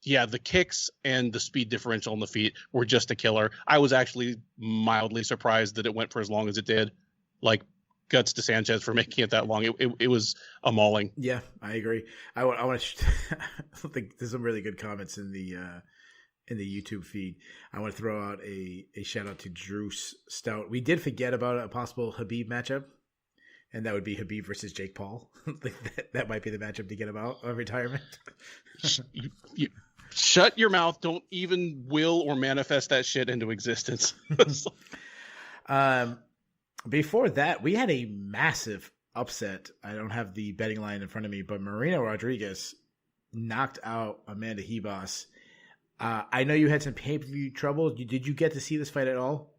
yeah, the kicks and the speed differential on the feet were just a killer. I was actually mildly surprised that it went for as long as it did. Like, guts to Sanchez for making it that long. It was a mauling. Yeah, I agree. I want to. I think there's some really good comments in the YouTube feed. I want to throw out a shout out to Drew Stout. We did forget about a possible Khabib matchup, and that would be Khabib versus Jake Paul. that might be the matchup to get about of retirement. you shut your mouth. Don't even will or manifest that shit into existence. Before that, we had a massive upset. I don't have the betting line in front of me, but Marina Rodriguez knocked out Amanda Ribas. I know you had some pay-per-view trouble. Did you get to see this fight at all?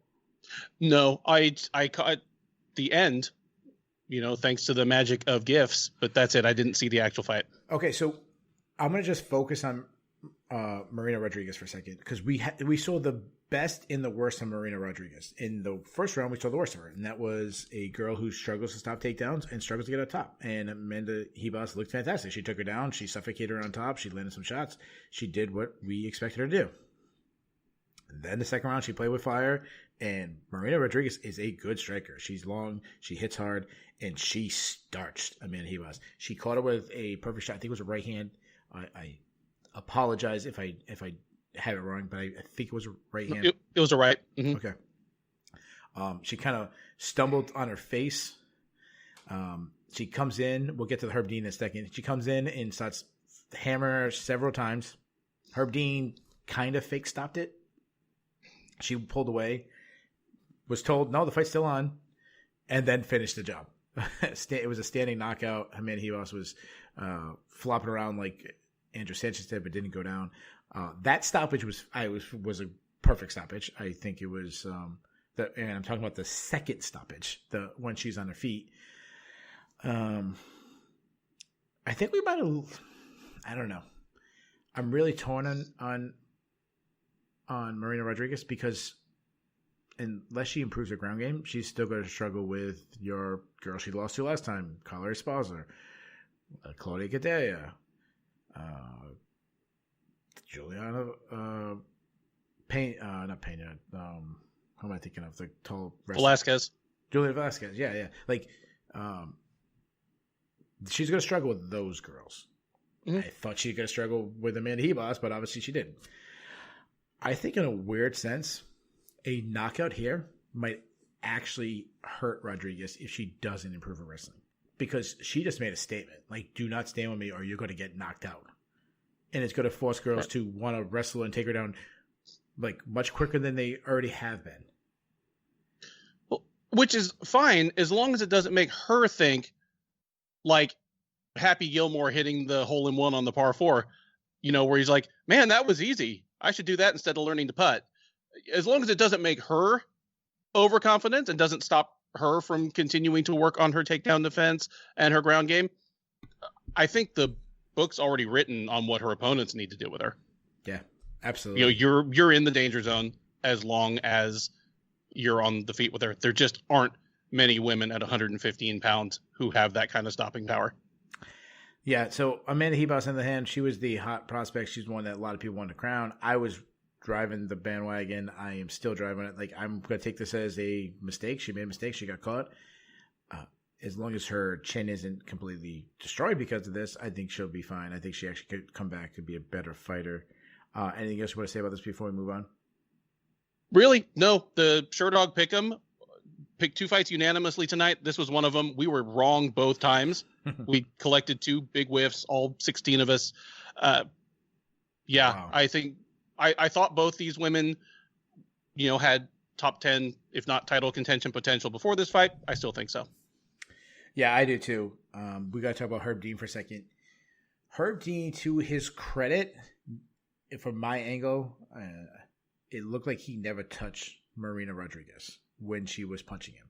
No, I caught the end, thanks to the magic of GIFs, but that's it. I didn't see the actual fight. Okay, so I'm going to just focus on Marina Rodriguez for a second because we saw the best and the worst of Marina Rodriguez. In the first round, we saw the worst of her, and that was a girl who struggles to stop takedowns and struggles to get up top. And Amanda Ribas looked fantastic. She took her down. She suffocated her on top. She landed some shots. She did what we expected her to do. Then the second round, she played with fire, and Marina Rodriguez is a good striker. She's long, she hits hard, and she starched Amanda Ribas. She caught her with a perfect shot. I think it was a right hand. I apologize if I have it wrong, but I think it was a right hand. It was a right. Mm-hmm. Okay. She kind of stumbled on her face. She comes in. We'll get to the Herb Dean in a second. She comes in and starts hammering her several times. Herb Dean kind of fake stopped it. She pulled away, was told, no, the fight's still on, and then finished the job. It was a standing knockout. Amanda Ribas was flopping around like Andrew Sanchez did, but didn't go down. That stoppage was a perfect stoppage. I think it was and I'm talking about the second stoppage, the when she's on her feet. I think we might have. I don't know. I'm really torn on Marina Rodriguez because unless she improves her ground game, she's still going to struggle with your girl she lost to last time, Carla Esparza, Claudia Gadelha, Juliana not Pena. Who am I thinking of? The tall wrestler. Velasquez. Juliana Velasquez. Yeah. Like, she's going to struggle with those girls. Mm-hmm. I thought she was going to struggle with Amanda Ribas, but obviously she didn't. I think in a weird sense, a knockout here might actually hurt Rodriguez if she doesn't improve her wrestling. Because she just made a statement, like, do not stand with me or you're going to get knocked out. And it's going to force girls to want to wrestle and take her down, like, much quicker than they already have been. Well, which is fine as long as it doesn't make her think, like, Happy Gilmore hitting the hole-in-one on the par 4, where he's like, man, that was easy. I should do that instead of learning to putt. As long as it doesn't make her overconfident and doesn't stop her from continuing to work on her takedown defense and her ground game, I think the book's already written on what her opponents need to do with her. Yeah, absolutely. You're in the danger zone as long as you're on the feet with her. There just aren't many women at 115 pounds who have that kind of stopping power. Yeah, so Amanda Hebos, on the hand, she was the hot prospect. She's one that a lot of people wanted to crown. I was driving the bandwagon. I am still driving it. Like, I'm going to take this as a mistake. She made a mistake. She got caught. As long as her chin isn't completely destroyed because of this, I think she'll be fine. I think she actually could come back to be a better fighter. Anything else you want to say about this before we move on? Really? No. The Sherdog Pick'em picked 2 fights unanimously tonight. This was one of them. We were wrong both times. We collected 2 big whiffs, all 16 of us. Wow. I think I thought both these women, had top 10, if not title contention potential before this fight. I still think so. Yeah, I do too. We got to talk about Herb Dean for a second. Herb Dean, to his credit, from my angle, it looked like he never touched Marina Rodriguez when she was punching him.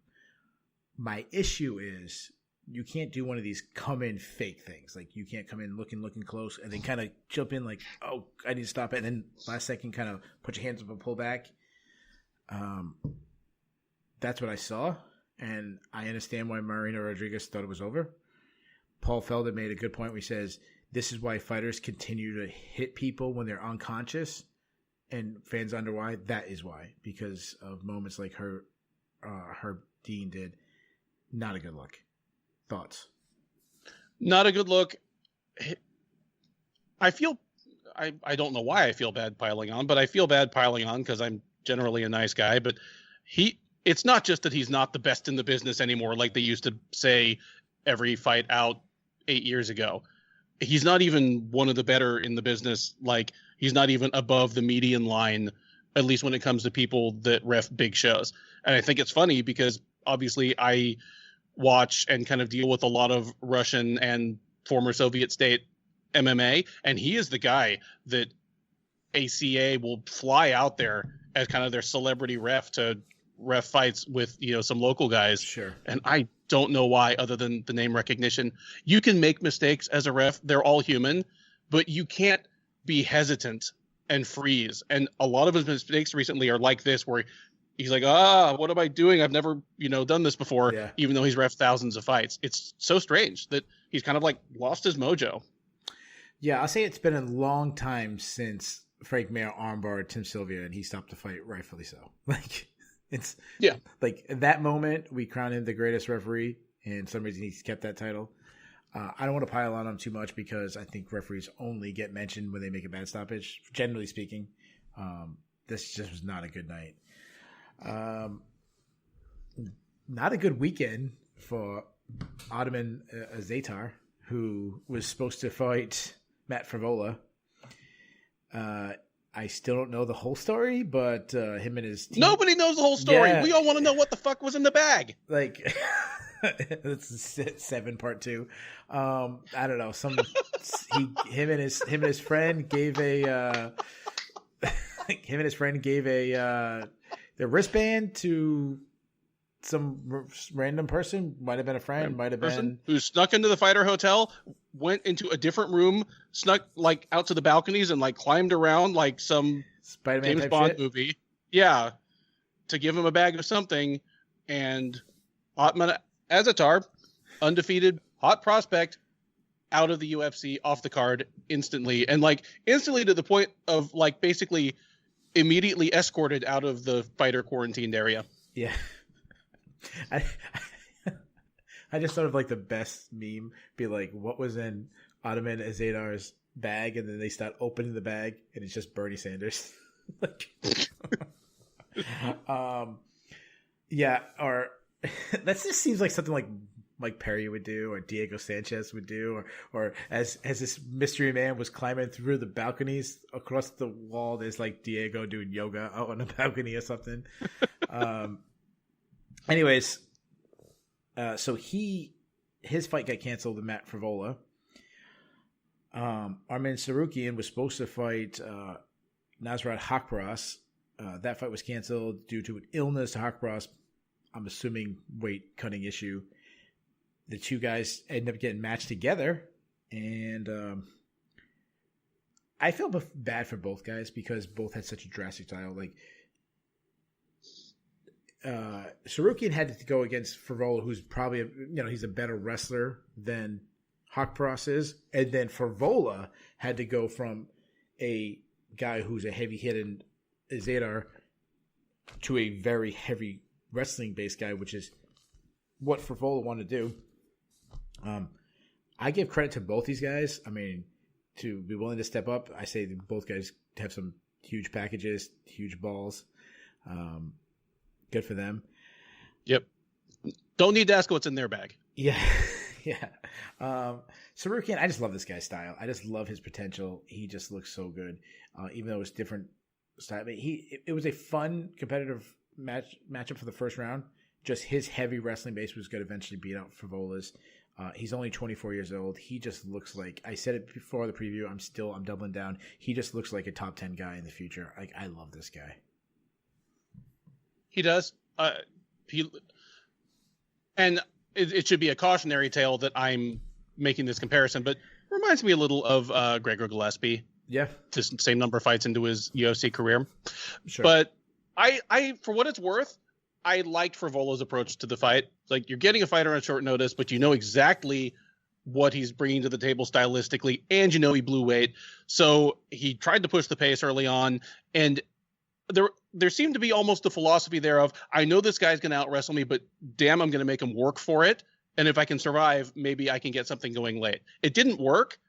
My issue is you can't do one of these come in fake things. Like, you can't come in looking close and then kind of jump in like, oh, I need to stop it. And then last second kind of put your hands up and pull back. That's what I saw. And I understand why Marina Rodriguez thought it was over. Paul Felder made a good point where he says, this is why fighters continue to hit people when they're unconscious. And fans wonder why. That is why. Because of moments like Herb Dean did. Not a good look. Thoughts? Not a good look. I don't know why I feel bad piling on, but I feel bad piling on because I'm generally a nice guy. But it's not just that he's not the best in the business anymore, like they used to say every fight out 8 years ago. He's not even one of the better in the business. Like, he's not even above the median line, at least when it comes to people that ref big shows. And I think it's funny because obviously I watch and kind of deal with a lot of Russian and former Soviet state MMA, and he is the guy that ACA will fly out there as kind of their celebrity ref to ref fights with, some local guys. Sure. And I don't know why, other than the name recognition. You can make mistakes as a ref. They're all human, but you can't be hesitant and freeze. And a lot of his mistakes recently are like this, where he's like, what am I doing? I've never, done this before, even though he's reffed thousands of fights. It's so strange that he's kind of like lost his mojo. Yeah, I'll say it's been a long time since Frank Mir armbarred Tim Sylvia and he stopped the fight, rightfully so. Like, it's like at that moment we crowned him the greatest referee, and for some reason he's kept that title. I don't want to pile on him too much because I think referees only get mentioned when they make a bad stoppage, generally speaking. This just was not a good night. Not a good weekend for Ottoman Zatar, who was supposed to fight Matt Favola. I still don't know the whole story, but him and his team... Nobody knows the whole story. Yeah. We all want to know what the fuck was in the bag. Like, it's 7 part 2. I don't know. Him and his friend gave a the wristband to some random person. Might have been a friend. Might have been who snuck into the fighter hotel, went into a different room, snuck like out to the balconies, and like climbed around like some Spider-Man James Bond shit movie. Yeah, to give him a bag of something. And Otman Azatar, undefeated, hot prospect, out of the UFC, off the card instantly, and like instantly to the point of like basically immediately escorted out of the fighter quarantined area. Yeah. I just thought of like the best meme be like, what was in Ottoman Azatar's bag? And then they start opening the bag and it's just Bernie Sanders. Yeah, or that just seems like something like Mike Perry would do, or Diego Sanchez would do, or as this mystery man was climbing through the balconies across the wall, there's like Diego doing yoga out on the balcony or something. Anyways, so his fight got canceled with Matt Frivola. Arman Sarukian was supposed to fight Nasrat Haqparast. That fight was canceled due to an illness to Haqparast. I'm assuming weight cutting issue. The two guys ended up getting matched together, and I feel bad for both guys because both had such a drastic style. Like Sarukian had to go against Frivola, who's probably he's a better wrestler than Haqparast is, and then Frivola had to go from a guy who's a heavy hitting Zadar to a very heavy wrestling based guy, which is what Frivola wanted to do. I give credit to both these guys. I mean, to be willing to step up, I say that both guys have some huge packages, huge balls. Good for them. Yep. Don't need to ask what's in their bag. Yeah. Yeah. Sarukian, I just love this guy's style. I just love his potential. He just looks so good. Even though it's different style. I mean, it was a fun, competitive matchup for the first round. Just his heavy wrestling base was going to eventually beat out Frivola's. He's only 24 years old. He just looks like, I said it before the preview, I'm doubling down. He just looks like a top 10 guy in the future. I love this guy. He does. And it should be a cautionary tale that I'm making this comparison, but reminds me a little of Gregor Gillespie. Yeah. Just same number of fights into his UFC career. Sure. But I for what it's worth, I liked Frivola's approach to the fight. Like, you're getting a fighter on short notice, but you know exactly what he's bringing to the table stylistically, and you know he blew weight. So he tried to push the pace early on, and there seemed to be almost the philosophy there of, I know this guy's going to out-wrestle me, but damn, I'm going to make him work for it. And if I can survive, maybe I can get something going late. It didn't work.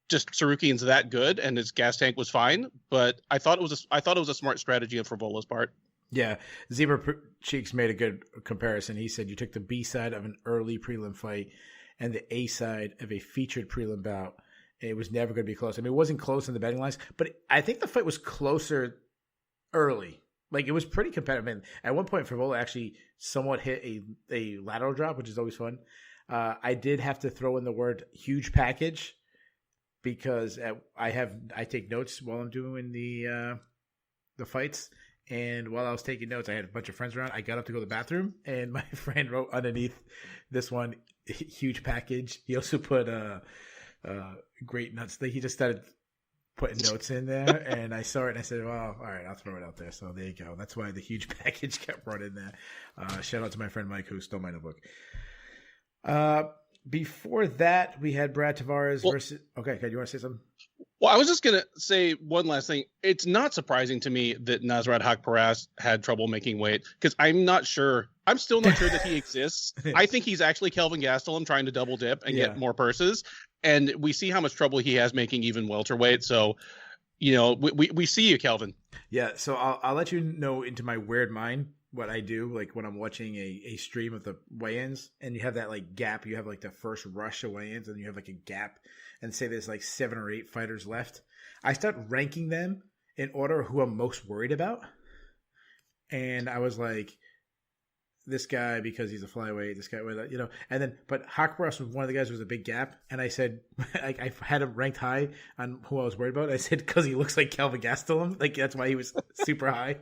Just Sarukian's that good, and his gas tank was fine. But I thought it was a smart strategy on Frivola's part. Yeah, Zebra Cheeks made a good comparison. He said you took the B side of an early prelim fight and the A side of a featured prelim bout. It was never going to be close. I mean, it wasn't close in the betting lines, but I think the fight was closer early. Like, it was pretty competitive. I mean, at one point, Frivola actually somewhat hit a lateral drop, which is always fun. I did have to throw in the word huge package because I take notes while I'm doing the fights. And while I was taking notes, I had a bunch of friends around. I got up to go to the bathroom, and my friend wrote underneath this one, huge package. He also put great nuts. He just started putting notes in there, and I saw it, and I said, well, all right, I'll throw it out there. So there you go. That's why the huge package kept brought in there. Shout out to my friend Mike, who stole my notebook. Before that, we had Brad Tavares versus... Okay, you want to say something? Well, I was just going to say one last thing. It's not surprising to me that Nasrat Haqparast had trouble making weight, because I'm still not sure that he exists. I think he's actually Kelvin Gastelum trying to double dip and get more purses. And we see how much trouble he has making even welterweight. So, we see you, Kelvin. Yeah, so I'll let you know into my weird mind what I do, like when I'm watching a stream of the weigh-ins, and you have that like gap. You have like the first rush of weigh-ins, and you have like a gap, and say there's like 7 or 8 fighters left. I start ranking them in order of who I'm most worried about. And I was like, this guy because he's a flyweight, this guy, and then, but Haqparast was one of the guys who was a big gap. And I said, I had him ranked high on who I was worried about. I said, because he looks like Kelvin Gastelum. Like, that's why he was super high.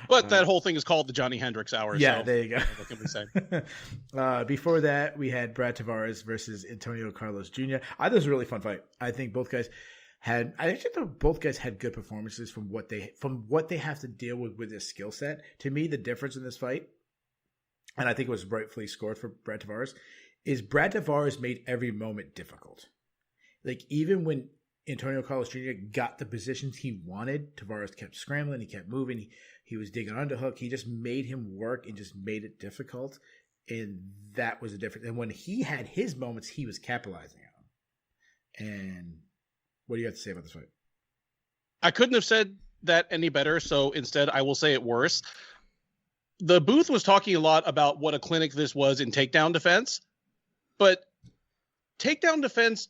But that whole thing is called the Johnny Hendricks Hour. Yeah, so there you go. What can we say? Before that, we had Brad Tavares versus Antonio Carlos Jr. I thought it was a really fun fight. I think both guys had good performances from what they have to deal with their skill set. To me, the difference in this fight, and I think it was rightfully scored for Brad Tavares, is Brad Tavares made every moment difficult. Like, even when Antonio Carlos Jr. got the positions he wanted, Tavares kept scrambling, he kept moving, he was digging underhook. He just made him work and just made it difficult. And that was the difference. And when he had his moments, he was capitalizing on them. And what do you have to say about this fight? I couldn't have said that any better, so instead I will say it worse. the booth was talking a lot about what a clinic this was in takedown defense, but takedown defense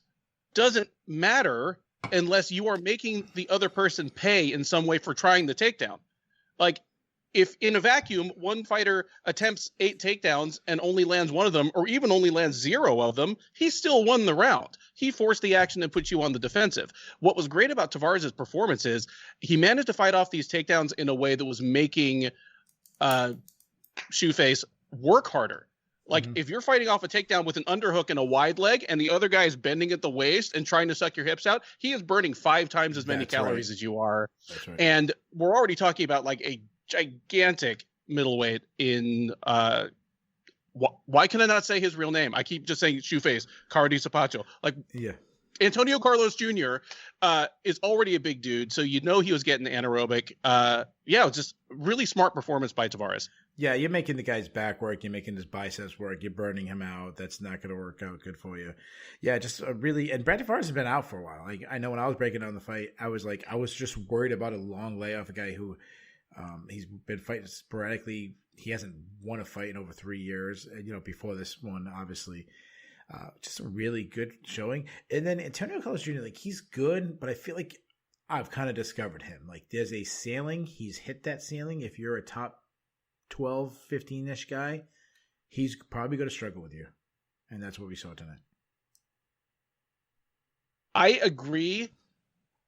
doesn't matter unless you are making the other person pay in some way for trying the takedown. Like, if in a vacuum, one fighter attempts 8 takedowns and only lands one of them, or even only lands 0 of them, he still won the round. He forced the action and put you on the defensive. What was great about Tavares' performance is he managed to fight off these takedowns in a way that was making Shoeface work harder. Like, if you're fighting off a takedown with an underhook and a wide leg, and the other guy is bending at the waist and trying to suck your hips out, he is burning 5 times as many calories as you are. That's right. And we're already talking about like a gigantic middleweight in why can I not say his real name? I keep just saying Shoeface, Cara Zapacho. Like, yeah. Antonio Carlos Jr. Is already a big dude, so you know he was getting anaerobic. It's just really smart performance by Tavares. Yeah, you're making the guy's back work. You're making his biceps work. You're burning him out. That's not going to work out good for you. Yeah, just really – and Brad Tavares has been out for a while. Like, I know when I was breaking down the fight, I was just worried about a long layoff, a guy who he's been fighting sporadically. He hasn't won a fight in over 3 years, before this one, obviously. Just a really good showing. And then Antonio Carlos Jr., like, he's good, but I feel like I've kind of discovered him. Like, there's a ceiling. He's hit that ceiling. If you're a top 12, 15-ish guy, he's probably going to struggle with you. And that's what we saw tonight. I agree,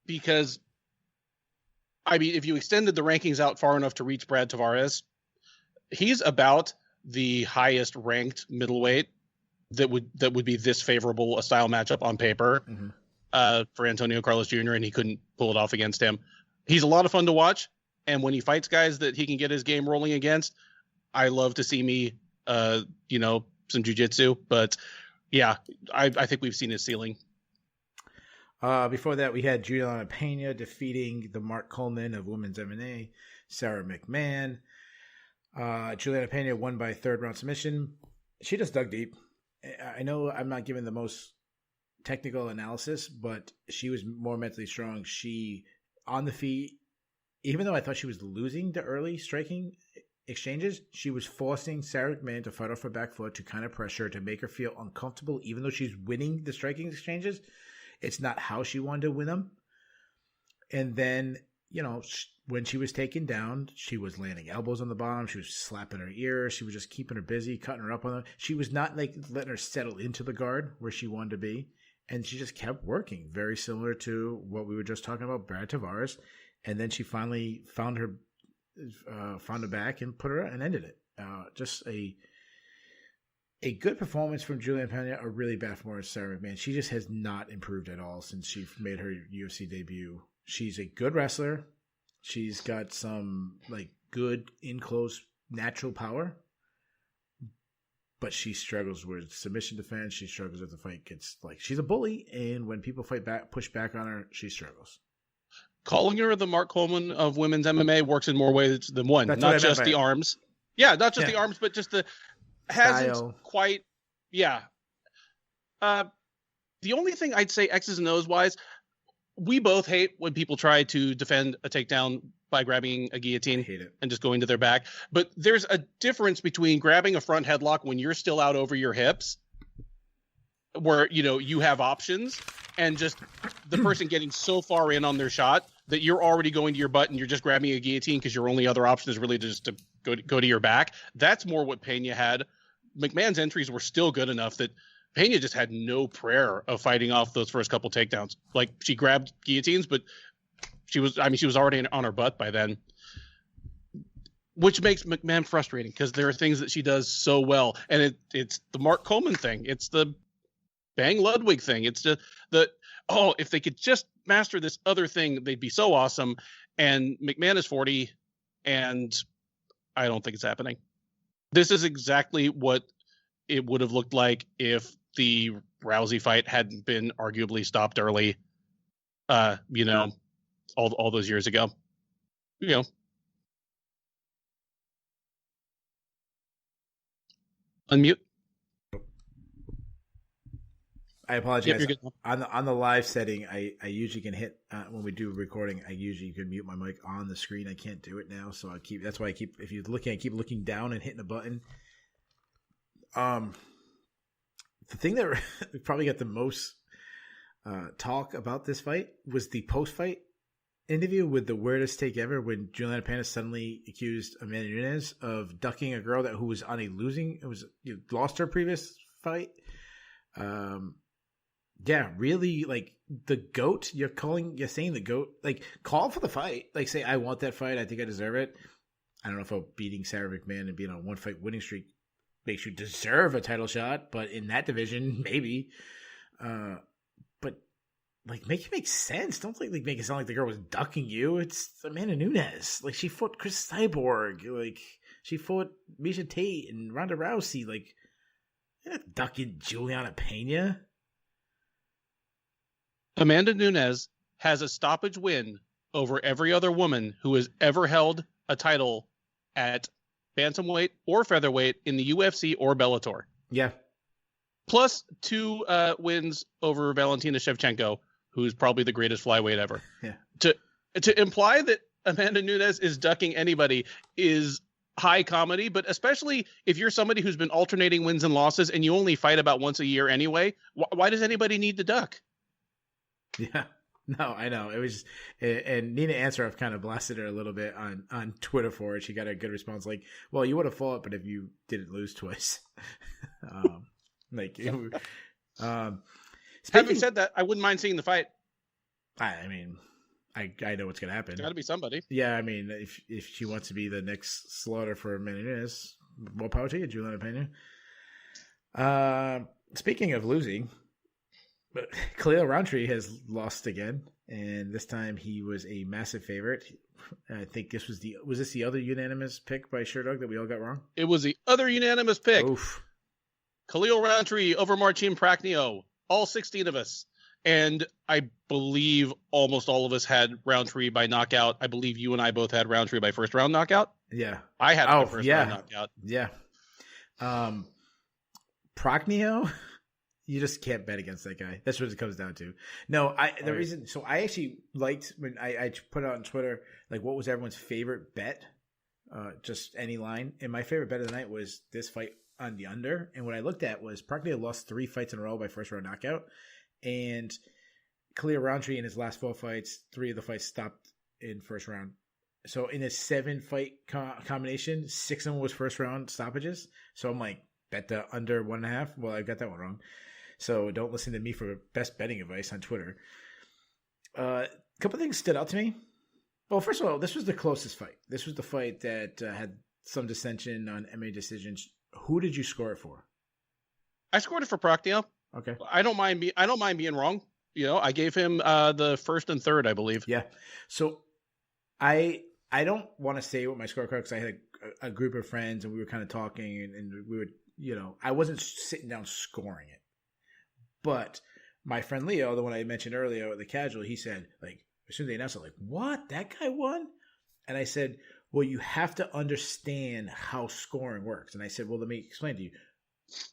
because, I mean, if you extended the rankings out far enough to reach Brad Tavares, he's about the highest ranked middleweight that would be this favorable a style matchup on paper for Antonio Carlos Jr., and he couldn't pull it off against him. He's a lot of fun to watch, and when he fights guys that he can get his game rolling against, I love to see some jiu-jitsu. But yeah, I think we've seen his ceiling. Before that, we had Juliana Pena defeating the Mark Coleman of women's MMA, Sarah McMahon. Juliana Pena won by 3rd round submission. She just dug deep. I know I'm not giving the most technical analysis, but she was more mentally strong. She, on the feet, even though I thought she was losing the early striking exchanges, she was forcing Sarah McMahon to fight off her back foot to kind of pressure, to make her feel uncomfortable, even though she's winning the striking exchanges. It's not how she wanted to win them. And then, when she was taken down, she was landing elbows on the bottom. She was slapping her ear. She was just keeping her busy, cutting her up on them. She was not letting her settle into the guard where she wanted to be. And she just kept working, very similar to what we were just talking about, Brad Tavares. And then she finally found her back and put her out and ended it. Just a good performance from Juliana Pena, a really bad performance from Sarah McMahon. She just has not improved at all since she made her UFC debut. She's a good wrestler. She's got some good in close natural power, but she struggles with submission defense. She struggles with the fight. She's a bully, and when people push back on her, she struggles. Calling her the Mark Coleman of women's MMA works in more ways than one. That's not just the arms. Yeah, not just the arms, but just the hasn't style. Quite. Yeah. The only thing I'd say X's and O's wise, we both hate when people try to defend a takedown by grabbing a guillotine and just going to their back. But there's a difference between grabbing a front headlock when you're still out over your hips, where, you have options, and just the person getting so far in on their shot that you're already going to your butt and you're just grabbing a guillotine because your only other option is really just to go to your back. That's more what Pena had. McMahon's entries were still good enough that Pena just had no prayer of fighting off those first couple takedowns. Like, she grabbed guillotines, but she was already on her butt by then, which makes McMahon frustrating because there are things that she does so well. And it's the Mark Coleman thing. It's the Bang Ludwig thing. It's if they could just master this other thing, they'd be so awesome. And McMahon is 40, and I don't think it's happening. This is exactly what it would have looked like if the Rousey fight hadn't been arguably stopped early, all those years ago. Unmute. I apologize. Yep, you're good. On the live setting, I usually can hit when we do recording. I usually can mute my mic on the screen. I can't do it now, so that's why I keep. If you're looking, I keep looking down and hitting a button. The thing that probably got the most talk about this fight was the post-fight interview with the weirdest take ever when Juliana Pena suddenly accused Amanda Nunes of ducking a girl who was on a losing. It was lost her previous fight. Yeah, really, like the GOAT. You're saying the GOAT. Like, call for the fight. Like, say, I want that fight. I think I deserve it. I don't know if beating Sarah McMahon and being on a 1-fight winning streak makes you deserve a title shot, but in that division, maybe. But like, make it make sense. Don't make it sound like the girl was ducking you. It's Amanda Nunes. Like, she fought Chris Cyborg. Like, she fought Misha Tate and Ronda Rousey. Like, you're not ducking Juliana Pena. Amanda Nunes has a stoppage win over every other woman who has ever held a title at bantamweight or featherweight in the UFC or Bellator. Yeah. Plus 2 wins over Valentina Shevchenko, who's probably the greatest flyweight ever. Yeah. To imply that Amanda Nunes is ducking anybody is high comedy, but especially if you're somebody who's been alternating wins and losses and you only fight about once a year anyway, why does anybody need to duck? Yeah, no, I know. It was, and Nina Ansaroff kind of blasted her a little bit on Twitter for it. She got a good response, like, "Well, you would have fought, but if you didn't lose twice." Having said that, I wouldn't mind seeing the fight. I mean, I know what's gonna happen. Got to be somebody. Yeah, I mean, if she wants to be the next slaughter for Amanda Nunes, more power to you, Juliana Pena. Speaking of losing. But Khalil Rountree has lost again, and this time he was a massive favorite. I think this was the other unanimous pick by Sherdog that we all got wrong? It was the other unanimous pick. Oof. Khalil Rountree over Marcin Prachnio, all 16 of us. And I believe almost all of us had Rountree by knockout. I believe you and I both had Rountree by first round knockout. Yeah. I had my first round knockout. Yeah. Prachnio... You just can't bet against that guy. That's what it comes down to. No, reason. So I actually liked when I put out on Twitter, like, what was everyone's favorite bet? Just any line. And my favorite bet of the night was this fight on the under. And what I looked at was Prachnio lost 3 fights in a row by first round knockout. And Khalil Rountree in his last 4 fights, 3 of the fights stopped in first round. So in a 7-fight combination, 6 of them was first round stoppages. So I'm like, bet the under 1.5. Well, I got that one wrong. So don't listen to me for best betting advice on Twitter. A couple things stood out to me. Well, first of all, this was the closest fight. This was the fight that had some dissension on MMA decisions. Who did you score it for? I scored it for Prachnio. Okay. I don't mind being wrong. You know, I gave him the first and third, I believe. Yeah. So I don't want to say what my scorecard, because I had a group of friends and we were kind of talking and we would, I wasn't sitting down scoring it. But my friend Leo, the one I mentioned earlier, the casual, he said, like, as soon as they announced it, like, what? That guy won? And I said, well, you have to understand how scoring works. And I said, well, let me explain to you.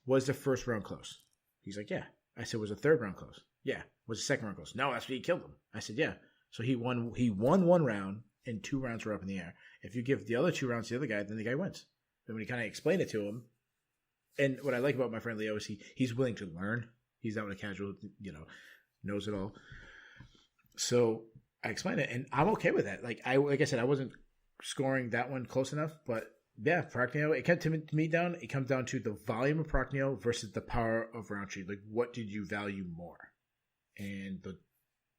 Was the first round close? He's like, yeah. I said, was the third round close? Yeah. Was the second round close? No, that's what he killed him. I said, yeah. So he won 1 round and 2 rounds were up in the air. If you give the other 2 rounds to the other guy, then the guy wins. And when he kind of explained it to him, and what I like about my friend Leo is he's willing to learn. He's not a casual, knows it all. So I explained it, and I'm okay with that. Like I said, I wasn't scoring that one close enough, but yeah, Prachnio. It comes to me down. It comes down to the volume of Prachnio versus the power of Rountree. Like, what did you value more? And the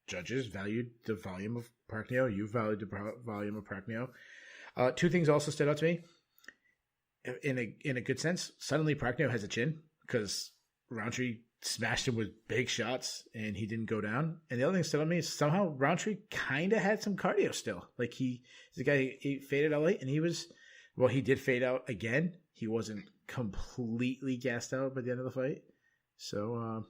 judges valued the volume of Prachnio. You valued the volume of Prachnio. 2 things also stood out to me. In a good sense, suddenly Prachnio has a chin because Rountree smashed him with big shots and he didn't go down. And the other thing that stood out to me is somehow Rountree kind of had some cardio still. Like he's the guy, he faded out late and he did fade out again. He wasn't completely gassed out by the end of the fight. So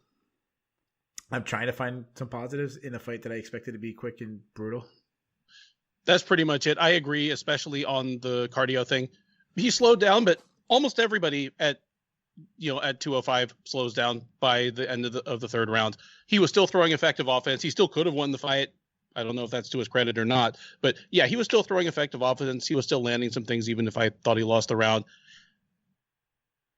I'm trying to find some positives in a fight that I expected to be quick and brutal. That's pretty much it. I agree, especially on the cardio thing. He slowed down, but almost everybody at at 205 slows down by the end of the third round. He was still throwing effective offense. He still could have won the fight. I don't know if that's to his credit or not, but yeah, he was still throwing effective offense. He was still landing some things, even if I thought he lost the round.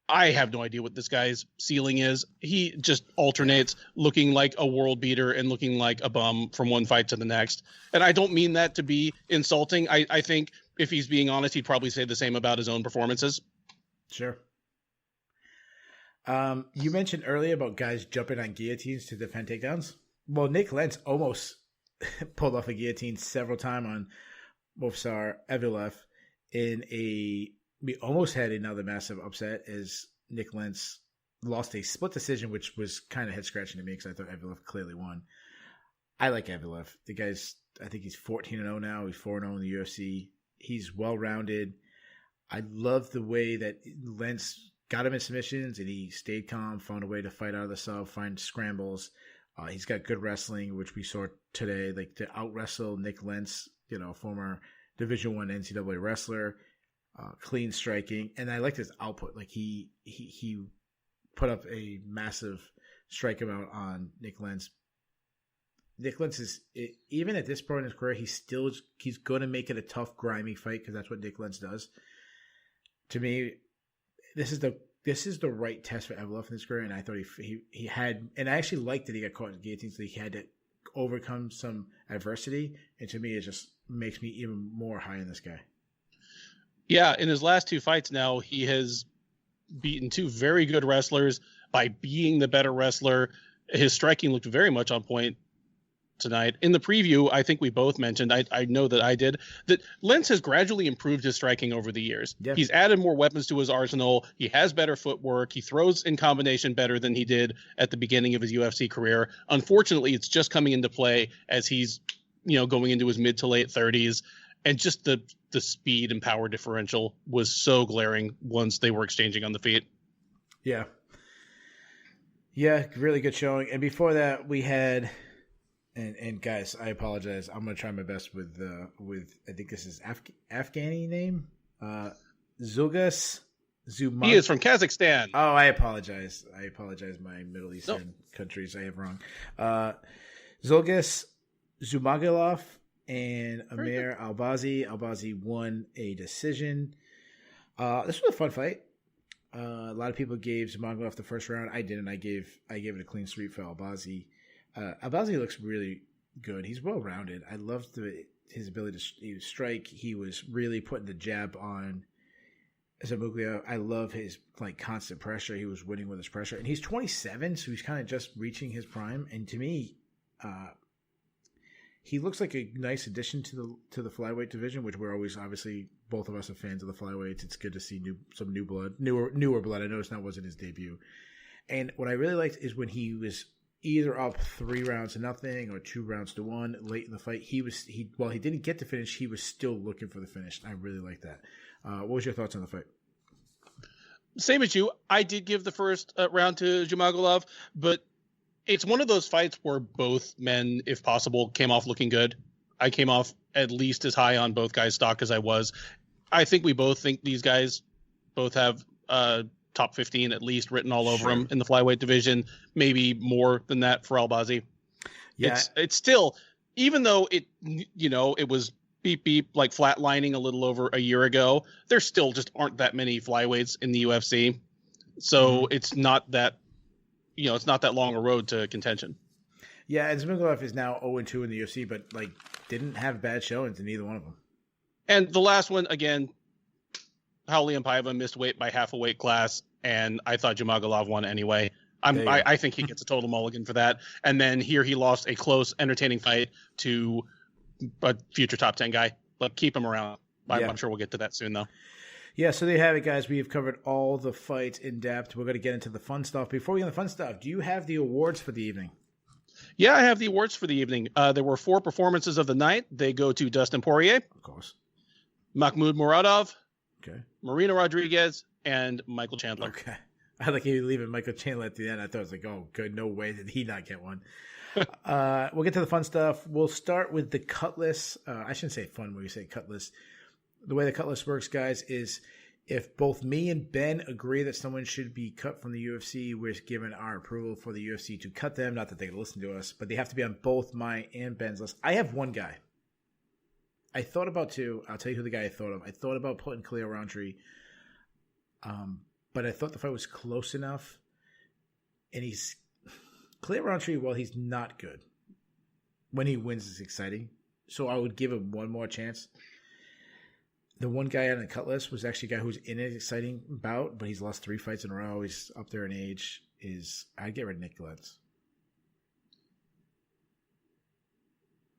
I have no idea what this guy's ceiling is. He just alternates looking like a world beater and looking like a bum from one fight to the next. And I don't mean that to be insulting. I think if he's being honest, he'd probably say the same about his own performances. Sure. You mentioned earlier about guys jumping on guillotines to defend takedowns. Well, Nick Lentz almost pulled off a guillotine several times on Movsar Evloev we almost had another massive upset as Nick Lentz lost a split decision, which was kind of head scratching to me because I thought Evloev clearly won. I like Evloev. The guy's, I think he's 14-0 now. He's 4-0 in the UFC. He's well rounded. I love the way that Lentz got him in submissions and he stayed calm, found a way to fight out of the sub, find scrambles. He's got good wrestling, which we saw today, like to out wrestle Nick Lentz, former Division I NCAA wrestler. Clean striking, and I liked his output. Like he put up a massive strike amount on Nick Lentz. Nick Lentz is, even at this point in his career, he's going to make it a tough, grimy fight because that's what Nick Lentz does. To me, this is the right test for Evloev in his career, and I thought he had, and I actually liked that he got caught in guillotine, so he had to overcome some adversity, and to me, it just makes me even more high on this guy. Yeah, in his last two fights now, he has beaten two very good wrestlers by being the better wrestler. His striking looked very much on point tonight. In the preview, I think we both mentioned, I know that I did, that Lentz has gradually improved his striking over the years. Yep. He's added more weapons to his arsenal. He has better footwork. He throws in combination better than he did at the beginning of his UFC career. Unfortunately, it's just coming into play as he's, going into his mid to late 30s. And just the speed and power differential was so glaring once they were exchanging on the feet. Yeah. Yeah, really good showing. And before that, we had, and guys, I apologize. I'm going to try my best with I think this is Afghani name, Zulgas Zumag. He is from Kazakhstan. Oh, I apologize. My Middle Eastern countries I have wrong. Zulgas Zumagulov and Amir Albazi. Albazi won a decision. This was a fun fight. A lot of people gave Zumagulov the first round. I didn't. I gave it a clean sweep for Albazi. Albazi looks really good. He's well rounded. I loved his ability to strike. He was really putting the jab on Zumagulov. I love his constant pressure. He was winning with his pressure, and he's 27, so he's kind of just reaching his prime. And to me, he looks like a nice addition to the flyweight division, which we're always, obviously, both of us are fans of the flyweights. It's good to see some new blood, newer blood. I noticed that wasn't his debut. And what I really liked is when he was either up 3-0 or 2-1 late in the fight. While he didn't get the finish, he was still looking for the finish. I really like that. What was your thoughts on the fight? Same as you. I did give the first round to Zumagulov, but it's one of those fights where both men, if possible, came off looking good. I came off at least as high on both guys' stock as I was. I think we both think these guys both have top 15 at least written all over them in the flyweight division, maybe more than that for Albazi. Yeah. It's still, even though it was beep, like flatlining a little over a year ago, there still just aren't that many flyweights in the UFC. So it's not that, it's not that long a road to contention. Yeah, and Zumagulov is now 0-2 in the UFC, but didn't have bad showings in either one of them. And the last one, again, Raulian Paiva missed weight by half a weight class, and I thought Zumagulov won anyway. I think he gets a total mulligan for that. And then here he lost a close, entertaining fight to a future top 10 guy. But keep him around. I'm sure we'll get to that soon, though. Yeah, so there you have it, guys. We have covered all the fights in depth. We're going to get into the fun stuff. Before we get into the fun stuff, do you have the awards for the evening? Yeah, I have the awards for the evening. There were 4 performances of the night. They go to Dustin Poirier. Of course. Mahmoud Muradov. Okay. Marina Rodriguez and Michael Chandler. Okay. I like you leaving Michael Chandler at the end. I thought it was oh, good. No way did he not get one. We'll get to the fun stuff. We'll start with the cut list. I shouldn't say fun when we say cut list. The way the cut list works, guys, is If both me and Ben agree that someone should be cut from the UFC, we're given our approval for the UFC to cut them. Not that they listen to us, but they have to be on both my and Ben's list. I have one guy. I thought about two. I'll tell you who the guy I thought of. I thought about putting Khalil Rountree, but I thought the fight was close enough. And Khalil Rountree, while he's not good, when he wins, it's exciting. So I would give him one more chance. The one guy on the cut list was actually a guy who's in an exciting bout, but he's lost 3 fights in a row. He's up there in age. I'd get rid of Nick Lentz.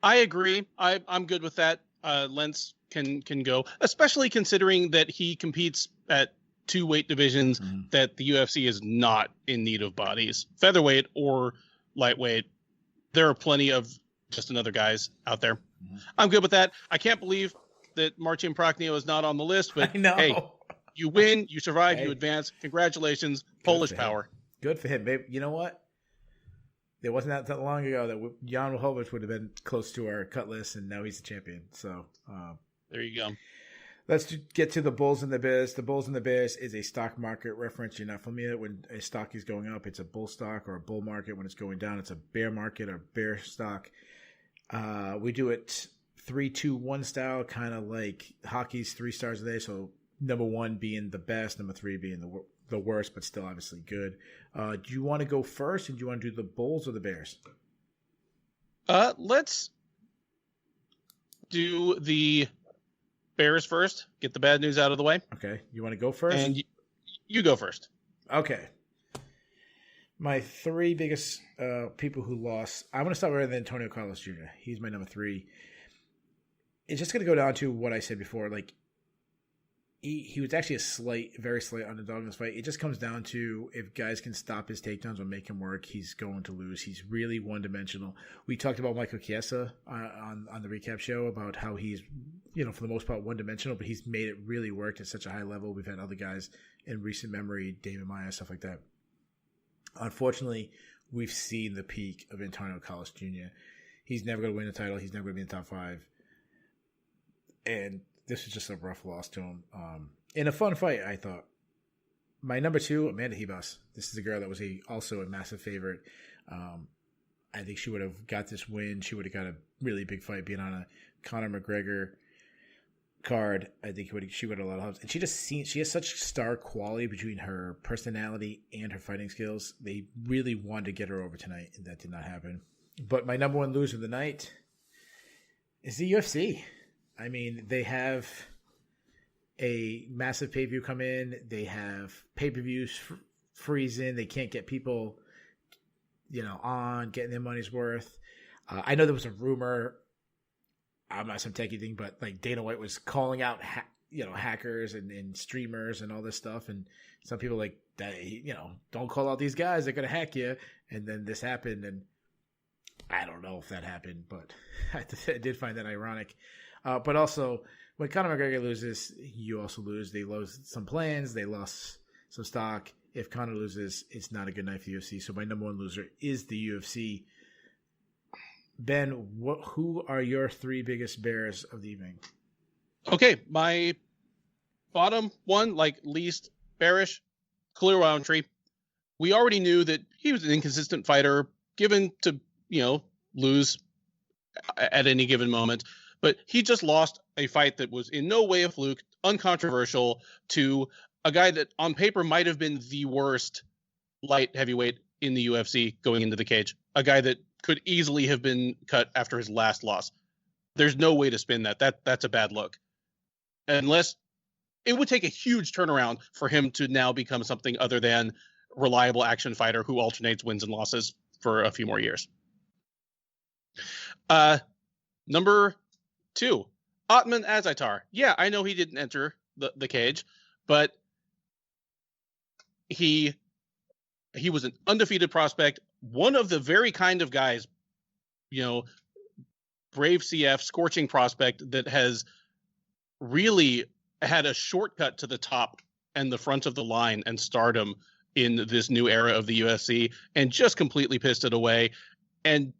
I agree. I'm good with that. Lentz can go, especially considering that he competes at 2 weight divisions that the UFC is not in need of bodies, featherweight or lightweight. There are plenty of just another guys out there. I'm good with that. I can't believe that Marcin Prachnio is not on the list, but hey, you win, you survive, you advance. Congratulations, Polish power. Good for him, babe. You know what? It wasn't that long ago that Jan Blachowicz would have been close to our cut list, and now he's the champion. So there you go. Let's get to the Bulls and the Bears. The Bulls and the Bears is a stock market reference. You're not familiar. When a stock is going up, it's a bull stock, or a bull market. When it's going down, it's a bear market or bear stock. We do it 3-2-1 style, kind of like hockey's 3 stars a day. So number 1 being the best, number 3 being the worst, but still obviously good. Do you want to go first, and do you want to do the Bulls or the Bears? Let's do the Bears first. Get the bad news out of the way. Okay. You want to go first? And you go first. Okay. My 3 biggest people who lost. I'm going to start with Antonio Carlos Jr. He's my number 3. It's just going to go down to what I said before. Like, he was actually a very slight underdog in this fight. It just comes down to if guys can stop his takedowns or make him work, he's going to lose. He's really one-dimensional. We talked about Michael Chiesa on the recap show about how he's, for the most part, one-dimensional, but he's made it really work at such a high level. We've had other guys in recent memory, David Maya, stuff like that. Unfortunately, we've seen the peak of Antonio Carlos Jr. He's never going to win a title. He's never going to be in the top 5. And this was just a rough loss to him. In a fun fight, I thought. My number 2, Amanda Ribas. This is a girl that was also a massive favorite. I think she would have got this win. She would have got a really big fight being on a Conor McGregor card. I think she would have a lot of help. And she has such star quality between her personality and her fighting skills. They really wanted to get her over tonight, and that did not happen. But my number 1 loser of the night is the UFC. I mean, they have a massive pay-per-view come in. They have pay-per-views freezing. They can't get people, on getting their money's worth. I know there was a rumor. I'm not some techie thing, but like Dana White was calling out, hackers and streamers and all this stuff. And some people like that, don't call out these guys. They're going to hack you. And then this happened. And I don't know if that happened, but I did find that ironic. But also, when Conor McGregor loses, you also lose. They lost some plans. They lost some stock. If Conor loses, it's not a good night for the UFC. So my number 1 loser is the UFC. Ben, who are your 3 biggest bears of the evening? Okay, my bottom 1, least bearish, Khalil Rountree. We already knew that he was an inconsistent fighter, given to, lose at any given moment. But he just lost a fight that was in no way a fluke, uncontroversial, to a guy that on paper might have been the worst light heavyweight in the UFC going into the cage. A guy that could easily have been cut after his last loss. There's no way to spin that. That's a bad look. Unless it would take a huge turnaround for him to now become something other than reliable action fighter who alternates wins and losses for a few more years. Number 2, Otman Azaitar. Yeah, I know he didn't enter the cage, but he was an undefeated prospect, one of the very kind of guys, brave CF, scorching prospect that has really had a shortcut to the top and the front of the line and stardom in this new era of the UFC, and just completely pissed it away and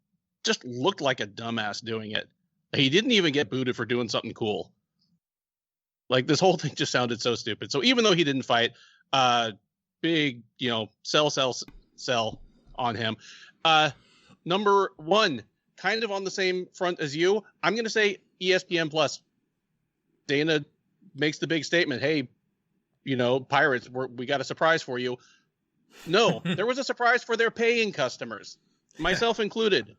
just looked like a dumbass doing it. He didn't even get booted for doing something cool. Like, this whole thing just sounded so stupid. So even though he didn't fight, big, sell on him. Number one, kind of on the same front as you, I'm going to say ESPN Plus. Dana makes the big statement, hey, Pirates, we got a surprise for you. No, there was a surprise for their paying customers, myself included.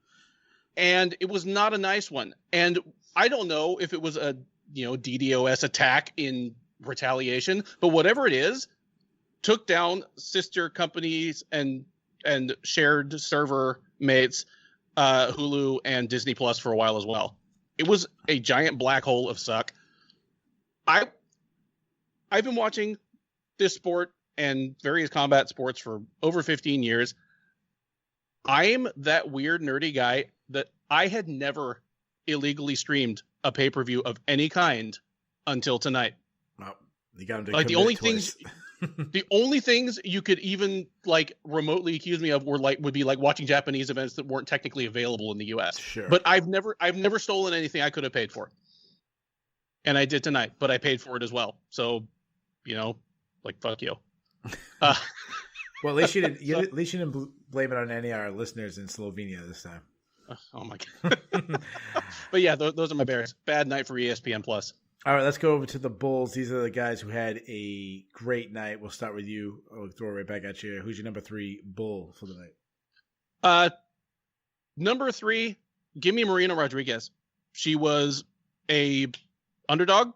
And it was not a nice one. And I don't know if it was a, DDoS attack in retaliation, but whatever it is, took down sister companies and shared server mates, Hulu and Disney Plus for a while as well. It was a giant black hole of suck. I've been watching this sport and various combat sports for over 15 years. I'm that weird nerdy guy that I had never illegally streamed a pay-per-view of any kind until tonight. Well, you got him to like the only things you could even like remotely accuse me of would be like watching Japanese events that weren't technically available in the US. Sure. But I've never stolen anything I could have paid for. And I did tonight, but I paid for it as well. So, fuck you. Well, at least you didn't blame it on any of our listeners in Slovenia this time. Oh my god! But yeah, those are my Bears. Bad night for ESPN Plus. All right, let's go over to the Bulls. These are the guys who had a great night. We'll start with you. I'll throw it right back at you. Who's your number 3 Bull for the night? Number 3, give me Marina Rodriguez. She was a underdog,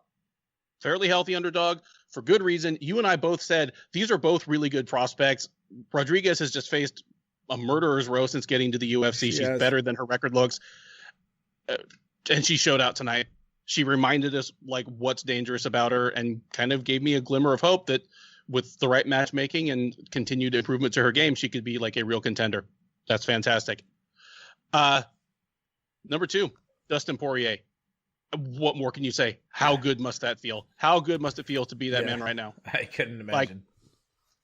fairly healthy underdog for good reason. You and I both said these are both really good prospects. Rodriguez has just faced a murderer's row since getting to the UFC. She's better than her record looks. And she showed out tonight. She reminded us like what's dangerous about her and kind of gave me a glimmer of hope that with the right matchmaking and continued improvement to her game, she could be like a real contender. That's fantastic. Number 2, Dustin Poirier. What more can you say? How good must that feel? How good must it feel to be that man right now? I couldn't imagine.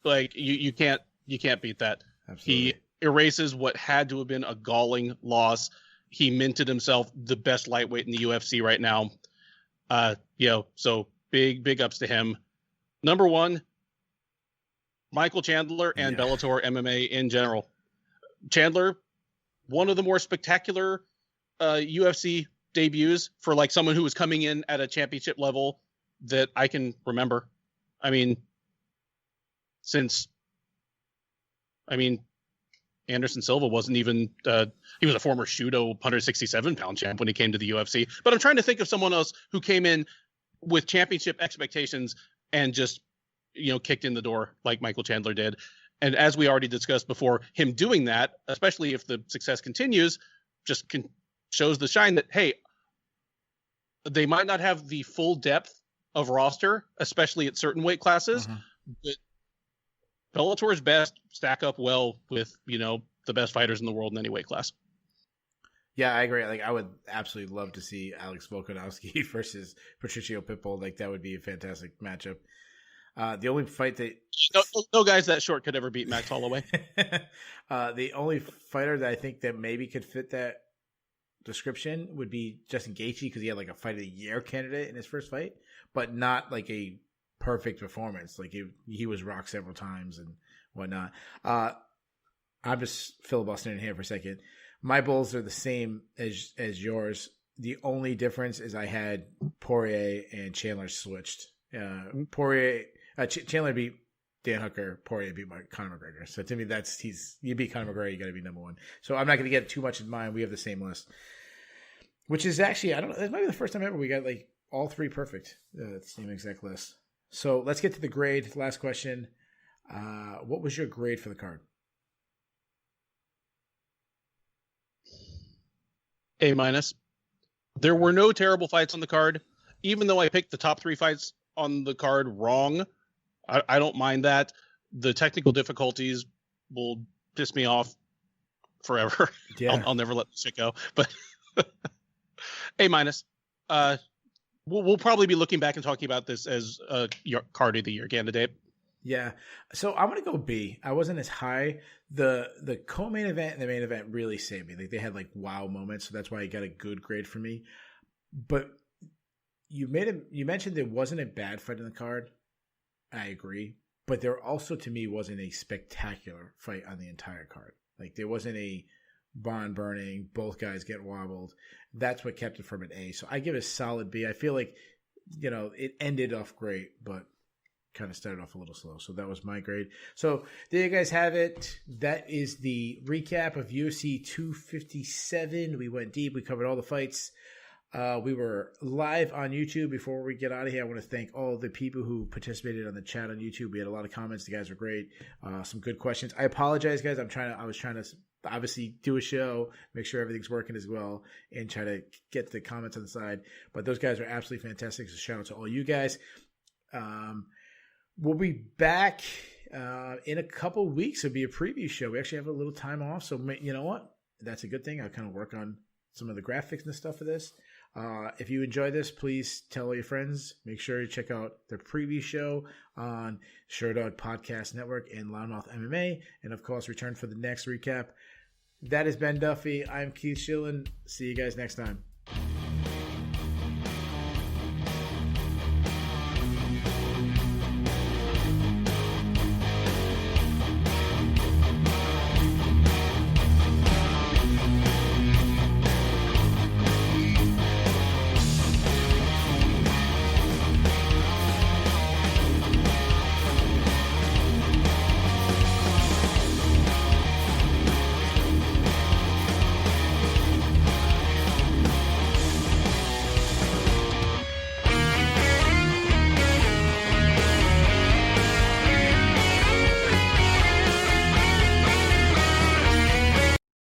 Like you can't beat that. Absolutely. He erases what had to have been a galling loss. He minted himself the best lightweight in the UFC right now. So big ups to him. Number 1, Michael Chandler and Bellator MMA in general. Chandler, one of the more spectacular UFC debuts for like someone who was coming in at a championship level that I can remember. Anderson Silva wasn't even he was a former Shudo 167-pound champ when he came to the UFC. But I'm trying to think of someone else who came in with championship expectations and just kicked in the door like Michael Chandler did. And as we already discussed before, him doing that, especially if the success continues, just shows the shine that, hey, they might not have the full depth of roster, especially at certain weight classes, but Bellator's best stack up well with, the best fighters in the world in any weight class. Yeah, I agree. Like, I would absolutely love to see Alex Volkanovski versus Patricio Pitbull. Like, that would be a fantastic matchup. The only fight that no guys that short could ever beat Max Holloway. The only fighter that I think that maybe could fit that description would be Justin Gaethje, because he had like a fight of the year candidate in his first fight, but not like a perfect performance. Like he was rocked several times and whatnot. I'm just filibustering here for a second. My Bulls are the same as yours. The only difference is I had Poirier and Chandler switched. Chandler beat Dan Hooker, Poirier beat Conor McGregor. So to me, you beat Conor McGregor, you got to be number 1. So I'm not going to get too much in mind. We have the same list, which is actually, I don't know, it might be the first time ever we got like all 3 perfect. The same exact list. So let's get to the grade. Last question. What was your grade for the card? A-. There were no terrible fights on the card, even though I picked the top 3 fights on the card wrong. I don't mind that. The technical difficulties will piss me off forever. Yeah. I'll never let this shit go. But A-. We'll probably be looking back and talking about this as your card of the year candidate. Yeah. So I'm going to go B. I wasn't as high. The co-main event and the main event really saved me. Like, they had like wow moments. So that's why I got a good grade for me. But you mentioned there wasn't a bad fight in the card. I agree. But there also, to me, wasn't a spectacular fight on the entire card. Like, there wasn't a barn burning, both guys get wobbled. That's what kept it from an A. So I give it a solid B. I feel like, it ended off great, but kind of started off a little slow. So that was my grade. So there you guys have it. That is the recap of UFC 257. We went deep. We covered all the fights. We were live on YouTube. Before we get out of here, I want to thank all the people who participated on the chat on YouTube. We had a lot of comments. The guys were great. Some good questions. I apologize, guys. I was trying to obviously do a show, make sure everything's working as well, and try to get the comments on the side. But those guys are absolutely fantastic. So shout out to all you guys. We'll be back in a couple weeks. It'll be a preview show. We actually have a little time off. So you know what? That's a good thing. I'll kind of work on some of the graphics and stuff for this. If you enjoy this, please tell all your friends. Make sure you check out the preview show on Sherdog Podcast Network and Loudmouth MMA. And, of course, return for the next recap. That is Ben Duffy. I'm Keith Shillan. See you guys next time.